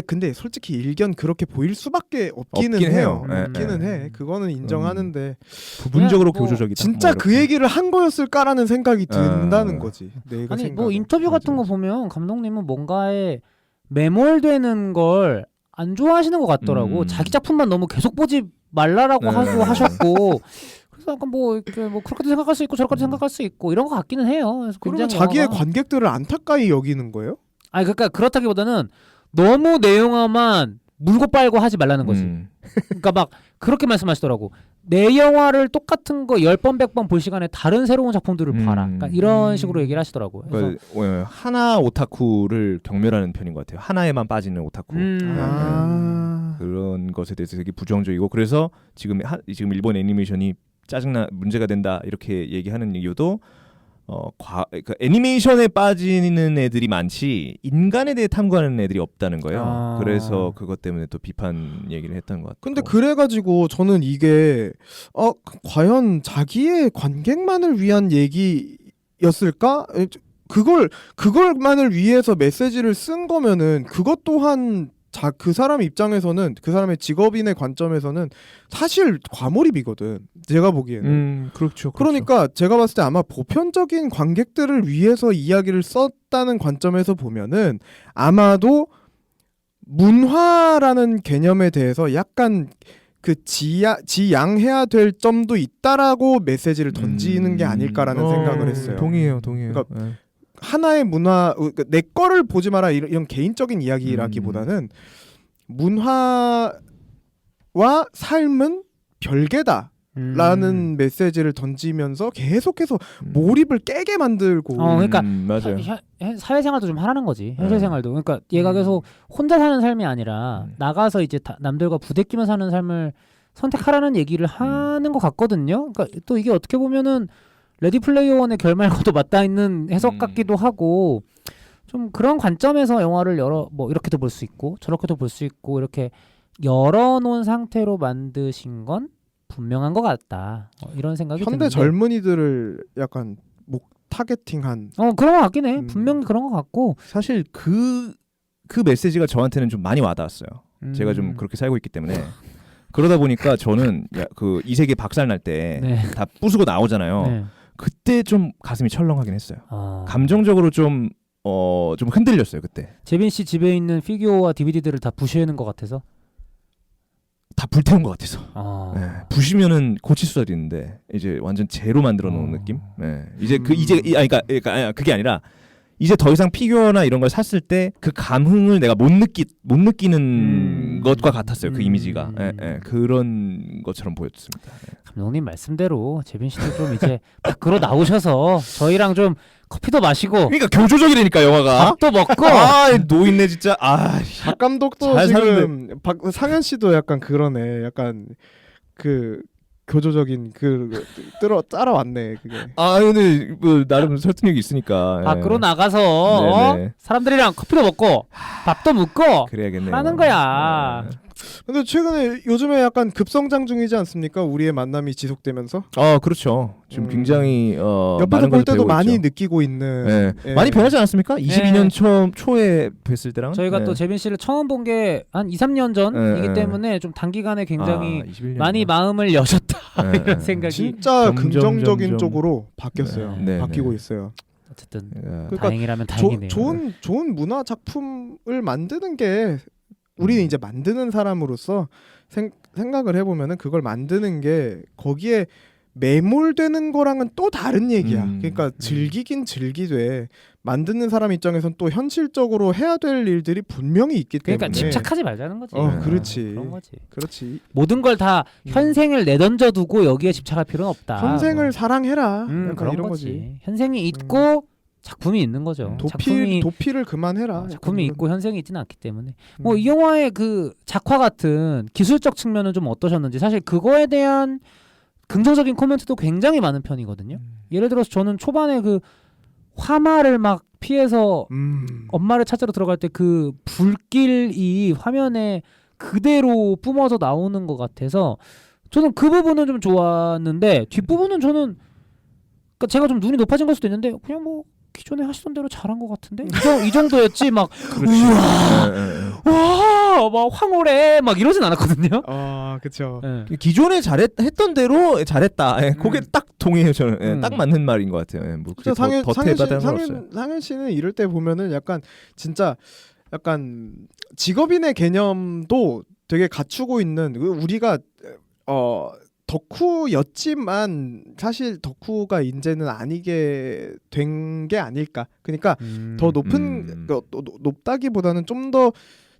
근데 솔직히 일견 그렇게 보일 수밖에 없기는 해요. 없기는 해. 그거는 인정하는데 부분적으로 교조적이다. 진짜 뭐 그 얘기를 한 거였을까라는 생각이 든다는 거지. 내가 아니 생각에. 뭐 인터뷰 같은 거 보면 감독님은 뭔가에 매몰되는 걸 안 좋아하시는 것 같더라고. 자기 작품만 너무 계속 보지 말라라고 하셨고. 그래서 약간 뭐 이렇게 뭐 그렇게도 생각할 수 있고 저렇게도 생각할 수 있고 이런 것 같기는 해요. 그래서 그러면 자기의 관객들을 안타까이 여기는 거예요? 아니 그러니까 그렇다기보다는 너무 내용화만 물고 빨고 하지 말라는 거지. 그러니까 막 그렇게 말씀하시더라고. 내 영화를 똑같은 거 10번 100번 볼 시간에 다른 새로운 작품들을 봐라. 그러니까 이런 식으로 얘기를 하시더라고요. 그래서 그러니까 하나 오타쿠를 경멸하는 편인 것 같아요. 하나에만 빠지는 오타쿠. 그런 것에 대해서 되게 부정적이고 그래서 지금 일본 애니메이션이 짜증나 문제가 된다 이렇게 얘기하는 이유도 그러니까 애니메이션에 빠지는 애들이 많지 인간에 대해 탐구하는 애들이 없다는 거예요. 그래서 그것 때문에 또 비판 얘기를 했던 것 같아요. 근데 그래가지고 저는 이게 과연 자기의 관객만을 위한 얘기였을까? 그걸만을 위해서 메시지를 쓴 거면은 그것 또한 그 사람 입장에서는 그 사람의 직업인의 관점에서는 사실 과몰입이거든. 제가 보기에는. 그렇죠. 그러니까 제가 봤을 때 아마 보편적인 관객들을 위해서 이야기를 썼다는 관점에서 보면은 아마도 문화라는 개념에 대해서 약간 그 지양해야 될 점도 있다라고 메시지를 던지는 게 아닐까라는 생각을 했어요. 동의해요. 그러니까 하나의 문화, 내 거를 보지 마라 이런 개인적인 이야기라기보다는 문화와 삶은 별개다라는 메시지를 던지면서 계속해서 몰입을 깨게 만들고. 그러니까 맞아요. 사회생활도 좀 하라는 거지. 현실생활도. 그러니까 얘가 계속 혼자 사는 삶이 아니라 나가서 이제 남들과 부대끼며 사는 삶을 선택하라는 얘기를 하는 것 같거든요. 그러니까 또 이게 어떻게 보면은 레디 플레이어 원의 결말과도 맞닿아 있는 해석 같기도 하고 좀 그런 관점에서 영화를 이렇게도 볼 수 있고 저렇게도 볼 수 있고 이렇게 열어놓은 상태로 만드신 건 분명한 것 같다. 이런 생각이 현대 드는데. 젊은이들을 약간 타겟팅한 그런 것 같긴 해. 분명히 그런 것 같고 사실 그 메시지가 저한테는 좀 많이 와닿았어요. 제가 좀 그렇게 살고 있기 때문에 그러다 보니까 저는 그 이 세계 박살 날 때 다 부수고 나오잖아요. 네. 그때 좀 가슴이 철렁하긴 했어요. 감정적으로 좀 흔들렸어요 그때. 재빈 씨 집에 있는 피규어와 DVD들을 다 부시는 것 같아서. 다 불태운 것 같아서. 어. 네, 부시면은 고칠 수도 있는데 이제 완전 제로 만들어 놓은 느낌. 네. 이제 그러니까 그게 아니라 이제 더 이상 피규어나 이런 걸 샀을 때 그 감흥을 내가 못 느끼는 것과 같았어요. 그 이미지가. 그런 것처럼 보였습니다. 감독님 말씀대로 재빈 씨도 좀 이제 밖으로 나오셔서 저희랑 좀 커피도 마시고 그러니까 교조적이라니까 영화가. 밥도 먹고 노인네 진짜. 박 감독도 잘 지금 상현 씨도 약간 그러네. 약간 그 교조적인 따라왔네 그게. 근데 뭐 나름 설득력이 있으니까. 밖으로 나가서 사람들이랑 커피도 먹고 밥도 먹고 그래야겠네요. 하는 거야. 근데 최근에 요즘에 약간 급성장 중이지 않습니까? 우리의 만남이 지속되면서. 그렇죠. 지금 굉장히 옆에서 많은 볼 걸 때도 배우고 많이 있죠. 느끼고 있는. 많이 변하지 않았습니까? 22년 초에 뵀을 때랑 저희가 또 재빈 씨를 처음 본 게 한 2, 3년 전이기 때문에 좀 단기간에 굉장히 21년 많이 마음을 여셨다 이런 생각이 진짜 점점, 긍정적인 점점. 쪽으로 바뀌었어요. 바뀌고 있어요. 어쨌든 그러니까 다행이라면 다행이네요. 좋은 문화 작품을 만드는 게 우리는 이제 만드는 사람으로서 생각을 해보면은 그걸 만드는 게 거기에 매몰되는 거랑은 또 다른 얘기야. 그러니까 즐기긴 즐기되 만드는 사람 입장에선 또 현실적으로 해야 될 일들이 분명히 있기 때문에. 그러니까 집착하지 말자는 거지. 그렇지. 그런 거지. 그렇지. 모든 걸 다 현생을 내던져 두고 여기에 집착할 필요는 없다. 현생을 사랑해라. 약간 그런 이런 거지. 거지. 현생이 있고 작품이 있는 거죠. 도피를 그만해라. 작품이 있고 현생이 있지는 않기 때문에 뭐 이 영화의 그 작화 같은 기술적 측면은 좀 어떠셨는지 사실 그거에 대한 긍정적인 코멘트도 굉장히 많은 편이거든요. 예를 들어서 저는 초반에 그 화마를 막 피해서 엄마를 찾으러 들어갈 때 그 불길이 화면에 그대로 뿜어져 나오는 것 같아서 저는 그 부분은 좀 좋았는데 뒷부분은 저는 그러니까 제가 좀 눈이 높아진 걸 수도 있는데 그냥 뭐 기존에 하시던 대로 잘한 것 같은데 이 정도였지 막 우와 막 황홀해 막 이러진 않았거든요. 그렇죠. 기존에 했던 대로 잘했다. 그게 딱 동의해요 저는. 딱 맞는 말인 것 같아요. 뭐 그게 상현 씨는 이럴 때 보면은 약간 진짜 약간 직업인의 개념도 되게 갖추고 있는 우리가 덕후였지만 사실 덕후가 이제는 아니게 된 게 아닐까. 그러니까 더 높다기보다는 좀 더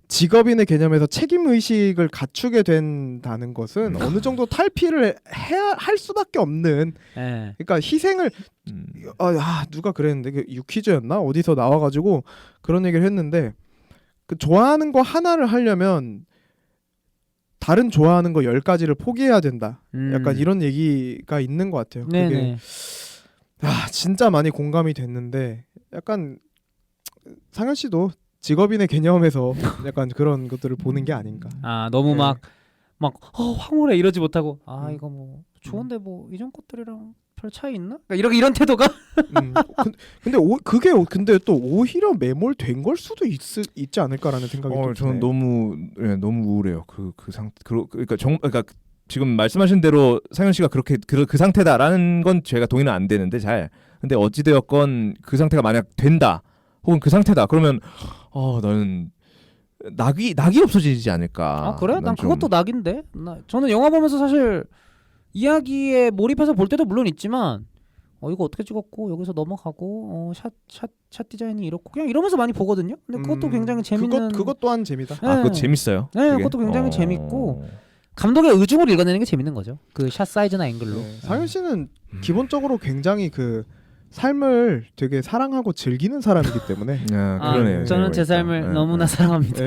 직업인의 개념에서 책임 의식을 갖추게 된다는 것은 어느 정도 탈피를 할 수밖에 없는. 그러니까 희생을 누가 그랬는데 유퀴즈였나 어디서 나와가지고 그런 얘기를 했는데 그 좋아하는 거 하나를 하려면 다른 좋아하는 거 10가지를 포기해야 된다. 약간 이런 얘기가 있는 것 같아요. 그게 진짜 많이 공감이 됐는데 약간 상현 씨도 직업인의 개념에서 약간 그런 것들을 보는 게 아닌가. 너무 막 황홀해 이러지 못하고 이거 뭐 좋은데 뭐 이전 것들이랑 별 차이 있나? 그러니까 이런 태도가. 근데 또 오히려 매몰된 걸 수도 있지 않을까라는 생각이 좀 저는 너무 우울해요. 그러니까 지금 말씀하신 대로 상현 씨가 그렇게 그 상태다라는 건 제가 동의는 안 되는데 근데 어찌 되었건 그 상태가 만약 된다 혹은 그 상태다 그러면 나는 낙이 없어지지 않을까. 그래? 난 그것도 낙인데. 저는 영화 보면서 사실 이야기에 몰입해서 볼 때도 물론 있지만 이거 어떻게 찍었고 여기서 넘어가고 샷 디자인이 이렇고 그냥 이러면서 많이 보거든요. 근데 그것도 굉장히 재밌는. 그것 또한 재미다. 그거 재밌어요. 네, 그게? 그것도 굉장히 재밌고 감독의 의중을 읽어내는 게 재밌는 거죠. 그 샷 사이즈나 앵글로. 상현 씨는 기본적으로 굉장히 그 삶을 되게 사랑하고 즐기는 사람이기 때문에. 그러네요. 저는 제 삶을 너무나 사랑합니다.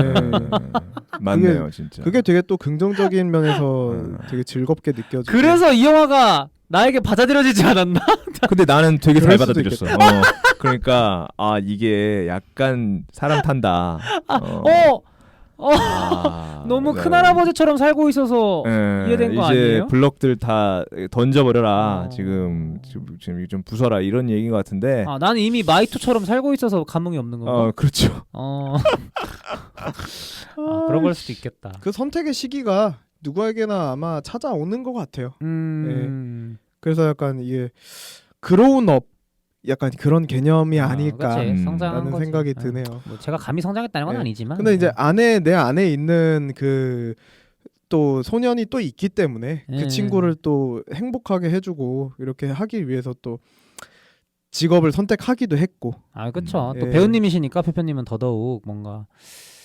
맞네요, 진짜. 그게 되게 또 긍정적인 면에서 되게 즐겁게 느껴지고. 그래서 이 영화가 나에게 받아들여지지 않았나? 근데 나는 되게 잘 받아들였어. 그러니까 이게 약간 사람 탄다. 너무 큰할아버지처럼 살고 있어서 이해된 거 아니에요? 이제 블럭들 다 던져버려라. 지금 좀 부숴라 이런 얘기인 것 같은데. 나는 이미 마이토처럼 살고 있어서 감흥이 없는 건가? 그렇죠. 그런 걸 수도 있겠다. 그 선택의 시기가 누구에게나 아마 찾아오는 것 같아요. 그래서 약간 이게 그로운업 약간 그런 개념이 아닐까라는 생각이 드네요. 뭐 제가 감히 성장했다는 건 아니지만. 근데 이제 내 안에 있는 그 또 소년이 또 있기 때문에 예. 그 친구를 또 행복하게 해주고 이렇게 하기 위해서 또 직업을 선택하기도 했고. 아 그렇죠. 또 예. 배우님이시니까 페페님은 더더욱 뭔가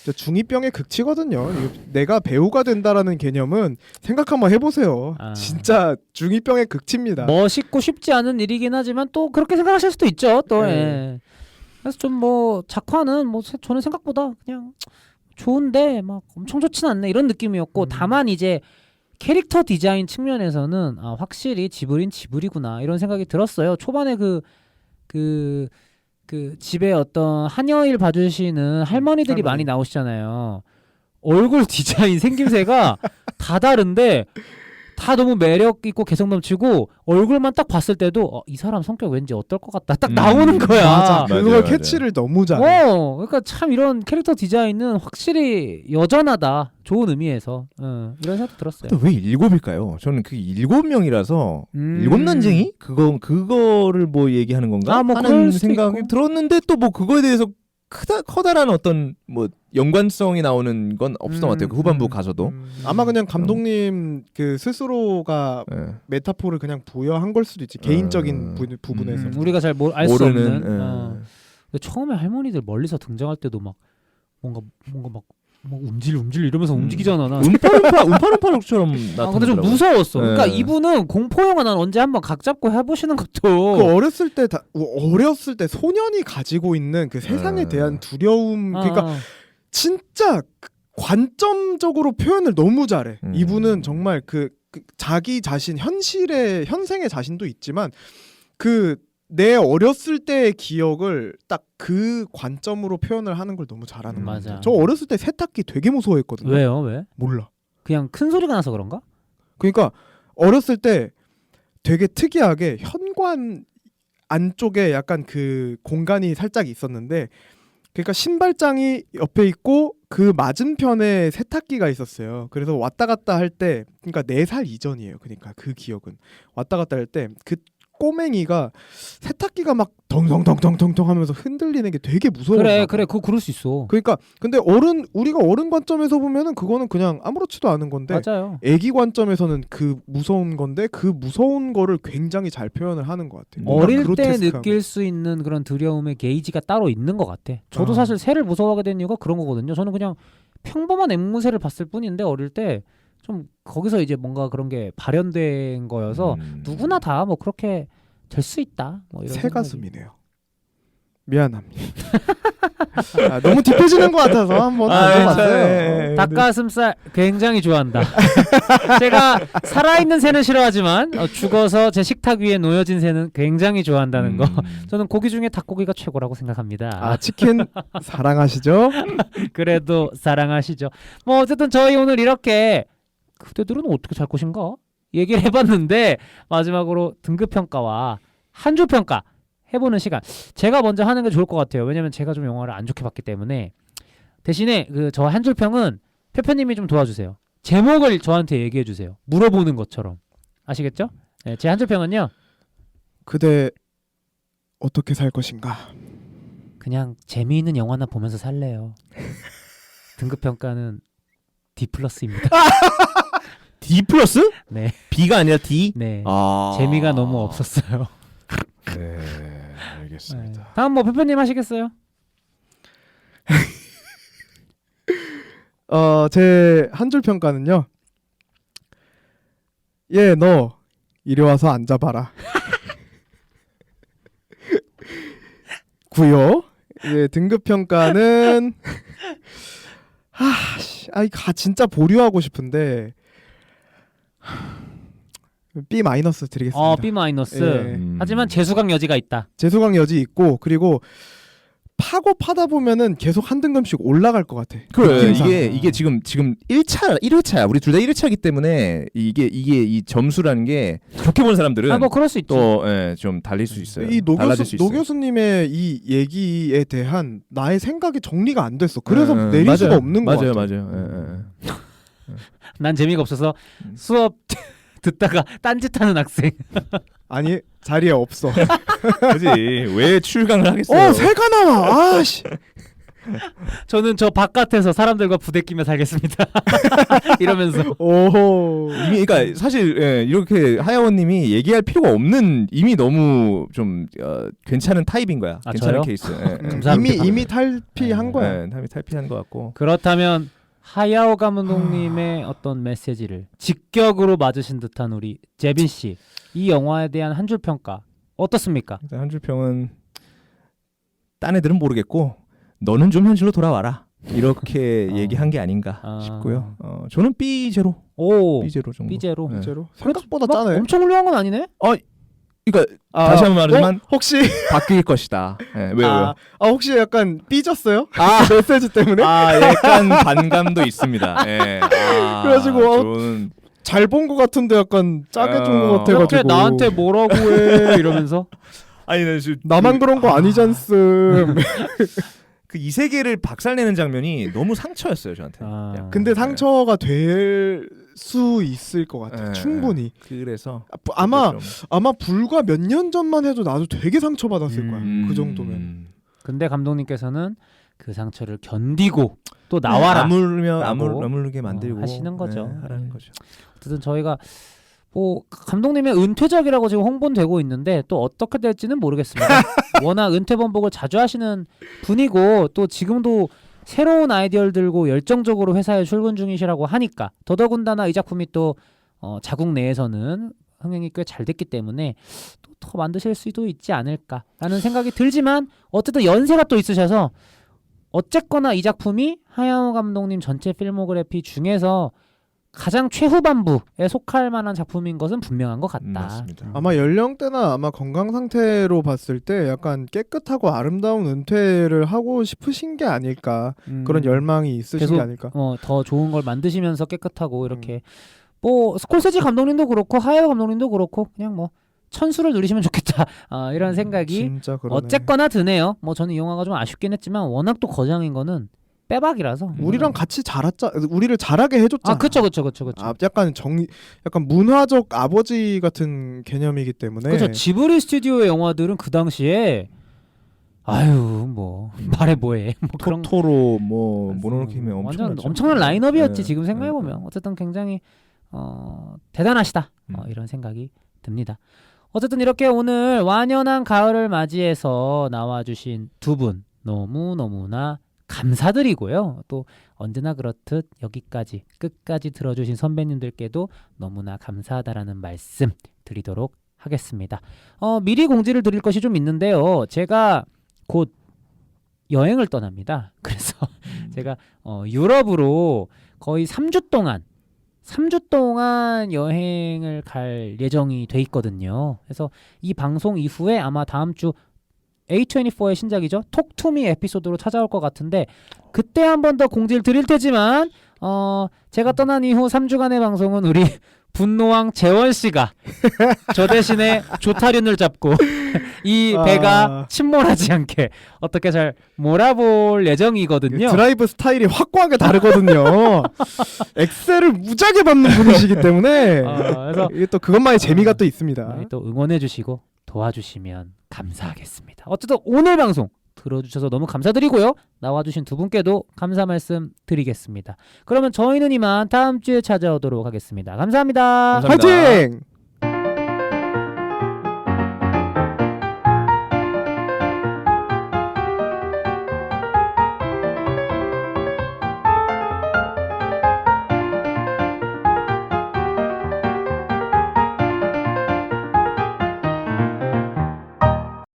중2병의 극치거든요. 이거 내가 배우가 된다라는 개념은 생각 한번 해보세요. 아. 진짜 중2병의 극치입니다. 멋있고 쉽지 않은 일이긴 하지만 또 그렇게 생각하실 수도 있죠. 또 네. 예. 그래서 좀 뭐 작화는 뭐 저는 생각보다 그냥 좋은데 막 엄청 좋진 않네 이런 느낌이었고 다만 이제 캐릭터 디자인 측면에서는 아, 확실히 지브리는 지브리구나 이런 생각이 들었어요. 초반에 그 집에 어떤 한여일 봐주시는 할머니들이 할머니. 많이 나오시잖아요. 얼굴 디자인 생김새가 다 다른데 다 너무 매력 있고 개성 넘치고 얼굴만 딱 봤을 때도 이 사람 성격 왠지 어떨 것 같다 딱 나오는 거야. 맞아. 맞아요, 그걸 맞아요. 캐치를 너무 잘해. 그러니까 참 이런 캐릭터 디자인은 확실히 여전하다. 좋은 의미에서 이런 생각도 들었어요. 또 왜 7일까요? 저는 그 7명이라서 일곱 난쟁이 그거를 뭐 얘기하는 건가 아, 뭐 하는 그럴 수도 생각이 있고. 들었는데 또 뭐 그거에 대해서 커다란 어떤 뭐 연관성이 나오는 건 없었던 것 같아요. 그 후반부 가서도. 아마 그냥 감독님 그 스스로가 예. 메타포를 그냥 부여한 걸 수도 있지. 개인적인 부분에서. 우리가 잘 알 수 모르는. 없는. 예. 근데 처음에 할머니들 멀리서 등장할 때도 막 뭔가 막 움찔움찔 이러면서 움직이잖아. 나. 음파룸파룸처럼 아, 근데 좀 나타나더라고요. 무서웠어. 네. 그러니까 이분은 공포 영화 난 언제 한번 각 잡고 해보시는 것도. 그 어렸을 때 소년이 가지고 있는 그 세상에 대한 두려움. 그러니까 진짜 관점적으로 표현을 너무 잘해. 이분은 정말 그 자기 자신 현생의 자신도 있지만 그 내 어렸을 때의 기억을 딱 그 관점으로 표현을 하는 걸 너무 잘하는 것 맞아. 같아요. 저 어렸을 때 세탁기 되게 무서워했거든요. 왜요? 왜? 몰라. 그냥 큰 소리가 나서 그런가? 그러니까 어렸을 때 되게 특이하게 현관 안쪽에 약간 그 공간이 살짝 있었는데, 그러니까 신발장이 옆에 있고 그 맞은편에 세탁기가 있었어요. 그래서 왔다 갔다 할 때, 그러니까 4살 이전이에요. 그러니까 그 기억은 왔다 갔다 할 때 그 꼬맹이가 세탁기가 막 덩덩덩덩덩덩 하면서 흔들리는 게 되게 무서워. 그래 그거 그럴 수 있어. 그러니까 근데 우리가 어른 관점에서 보면은 그거는 그냥 아무렇지도 않은 건데, 맞아요. 애기 관점에서는 그 무서운 건데 그 무서운 거를 굉장히 잘 표현을 하는 것 같아요. 어릴 때 그로테스크함. 느낄 수 있는 그런 두려움의 게이지가 따로 있는 것 같아. 저도 아. 사실 새를 무서워하게 된 이유가 그런 거거든요. 저는 그냥 평범한 앵무새를 봤을 뿐인데 어릴 때 좀 거기서 이제 뭔가 그런 게 발현된 거여서 누구나 다 뭐 그렇게 될 수 있다. 뭐 이런 새 생각이. 가슴이네요. 미안합니다. 너무 딥해지는 것 같아서 한번 던져봤어요. 닭가슴살 굉장히 좋아한다. 제가 살아있는 새는 싫어하지만 죽어서 제 식탁 위에 놓여진 새는 굉장히 좋아한다는 거. 저는 고기 중에 닭고기가 최고라고 생각합니다. 아, 치킨 사랑하시죠? 그래도 사랑하시죠. 뭐 어쨌든 저희 오늘 이렇게 그대들은 어떻게 살 것인가 얘기를 해봤는데, 마지막으로 등급평가와 한 줄 평가 해보는 시간 제가 먼저 하는 게 좋을 것 같아요. 왜냐면 제가 좀 영화를 안 좋게 봤기 때문에. 대신에 그 저 한 줄 평은 페페님이 좀 도와주세요. 제목을 저한테 얘기해 주세요. 물어보는 것처럼. 아시겠죠? 네, 제 한 줄 평은요, 그대 어떻게 살 것인가? 그냥 재미있는 영화나 보면서 살래요. 등급평가는 D+입니다. D 플러스? 네. B가 아니라 D? 네. 아. 재미가 너무 없었어요. 네, 네. 알겠습니다. 다음 뭐 페페님 하시겠어요? 제 한 줄 평가는요. 너 이리 와서 앉아봐라. 구요. 등급 평가는 진짜 보류하고 싶은데 B- 드리겠습니다. B-. 예. 하지만 재수강 여지가 있다. 재수강 여지 있고, 그리고 파고 파다 보면은 계속 한 등급씩 올라갈 것 같아. 그래. 느낌상. 이게 지금 1회차야. 우리 둘 다 1회차기 때문에 이게 이 점수라는 게 좋게 보는 사람들은 뭐 그럴 수 있지. 또 좀 달릴 수 있어요. 이 달라질 수 있어요. 노 교수님의 이 얘기에 대한 나의 생각이 정리가 안 됐어. 그래서 내릴 맞아요. 수가 없는 것 같아. 맞아요. 난 재미가 없어서 수업 듣다가 딴짓하는 학생. 아니, 자리에 없어. 그지. 왜 출강을 하겠어요? 새가 나와. 아씨. 저는 저 바깥에서 사람들과 부대끼며 살겠습니다. 이러면서 오호. 이미 그러니까 사실 이렇게 하야원님이 얘기할 필요가 없는 이미 너무 좀 괜찮은 타입인 거야. 아, 괜찮은 저요? 케이스. 감사합니다. 이미 탈피한 거야. 탈피한 것 같고. 그렇다면 하야오 감독님의 어떤 메시지를 직격으로 맞으신 듯한 우리 재빈 씨, 이 영화에 대한 한 줄 평가 어떻습니까? 일단 한 줄 평은 딴 애들은 모르겠고 너는 좀 현실로 돌아와라. 이렇게 얘기한 게 아닌가 싶고요. 저는 B0. 오, B0 정도. 삐제로. 네. 진짜로 생각보다 막 짜네. 엄청 훌륭한 건 아니네. 그러니까 다시 한번 말하지만 혹시 바뀔 것이다. 왜요? 혹시 약간 삐졌어요? 아, 메시지 때문에? 약간 반감도 있습니다. 그래가지고 저는 잘 본 것 같은데 약간 짜게 준 것 같아가지고. 이렇게 나한테 뭐라고 해 이러면서 아니 나만 그런 거 아니잖음. 그 이 세계를 박살내는 장면이 너무 상처였어요 저한테. 아. 근데 상처가 될 수 있을 것 같아. 충분히. 그래서 아마 불과 몇 년 전만 해도 나도 되게 상처 받았을 거야. 그 정도면. 근데 감독님께서는 그 상처를 견디고 또 나와라 아물게 만들고 하시는 거죠. 하라는 거죠. 어쨌든 저희가 뭐 감독님의 은퇴작이라고 지금 홍보는 되고 있는데 또 어떻게 될지는 모르겠습니다. 워낙 은퇴 번복을 자주 하시는 분이고 또 지금도 새로운 아이디어를 들고 열정적으로 회사에 출근 중이시라고 하니까 더더군다나 이 작품이 또 자국 내에서는 흥행이 꽤 잘 됐기 때문에 또 더 만드실 수도 있지 않을까라는 생각이 들지만 어쨌든 연세가 또 있으셔서 어쨌거나 이 작품이 하야오 감독님 전체 필모그래피 중에서 가장 최후반부에 속할 만한 작품인 것은 분명한 것 같다. 맞습니다. 아마 연령대나 아마 건강 상태로 봤을 때 약간 깨끗하고 아름다운 은퇴를 하고 싶으신 게 아닐까. 그런 열망이 있으신 계속, 게 아닐까. 더 좋은 걸 만드시면서 깨끗하고 이렇게 뭐 스콜세지 감독님도 그렇고 하야오 감독님도 그렇고 그냥 뭐 천수를 누리시면 좋겠다. 이런 생각이 진짜 그러네. 어쨌거나 드네요. 뭐 저는 이 영화가 좀 아쉽긴 했지만 워낙 또 거장인 거는 빼박이라서 우리랑 같이 우리를 잘하게 해줬잖아. 그쵸. 약간 문화적 아버지 같은 개념이기 때문에. 그렇죠. 지브리 스튜디오의 영화들은 그 당시에 뭐 말해 뭐해 뭐 그런 토토로 뭐 모노노케미 완전 엄청난 라인업이었지. 네. 지금 생각해 보면 어쨌든 굉장히 대단하시다 이런 생각이 듭니다. 어쨌든 이렇게 오늘 완연한 가을을 맞이해서 나와주신 두 분 너무나 감사드리고요. 또 언제나 그렇듯 여기까지 끝까지 들어주신 선배님들께도 너무나 감사하다라는 말씀 드리도록 하겠습니다. 미리 공지를 드릴 것이 좀 있는데요. 제가 곧 여행을 떠납니다. 그래서 제가 유럽으로 거의 3주 동안 여행을 갈 예정이 돼 있거든요. 그래서 이 방송 이후에 아마 다음 주 A24의 신작이죠. 톡투미 에피소드로 찾아올 것 같은데 그때 한 번 더 공지를 드릴 테지만 제가 떠난 이후 3주간의 방송은 우리 분노왕 재원씨가 저 대신에 조타륜을 잡고 이 배가 침몰하지 않게 어떻게 잘 몰아볼 예정이거든요. 드라이브 스타일이 확고하게 다르거든요. 엑셀을 무지하게 밟는 분이시기 때문에 그래서 이게 또 그것만의 재미가 또 있습니다. 또 응원해 주시고 도와주시면 감사하겠습니다. 어쨌든 오늘 방송 들어주셔서 너무 감사드리고요. 나와주신 두 분께도 감사 말씀 드리겠습니다. 그러면 저희는 이만 다음 주에 찾아오도록 하겠습니다. 감사합니다. 감사합니다. 화이팅!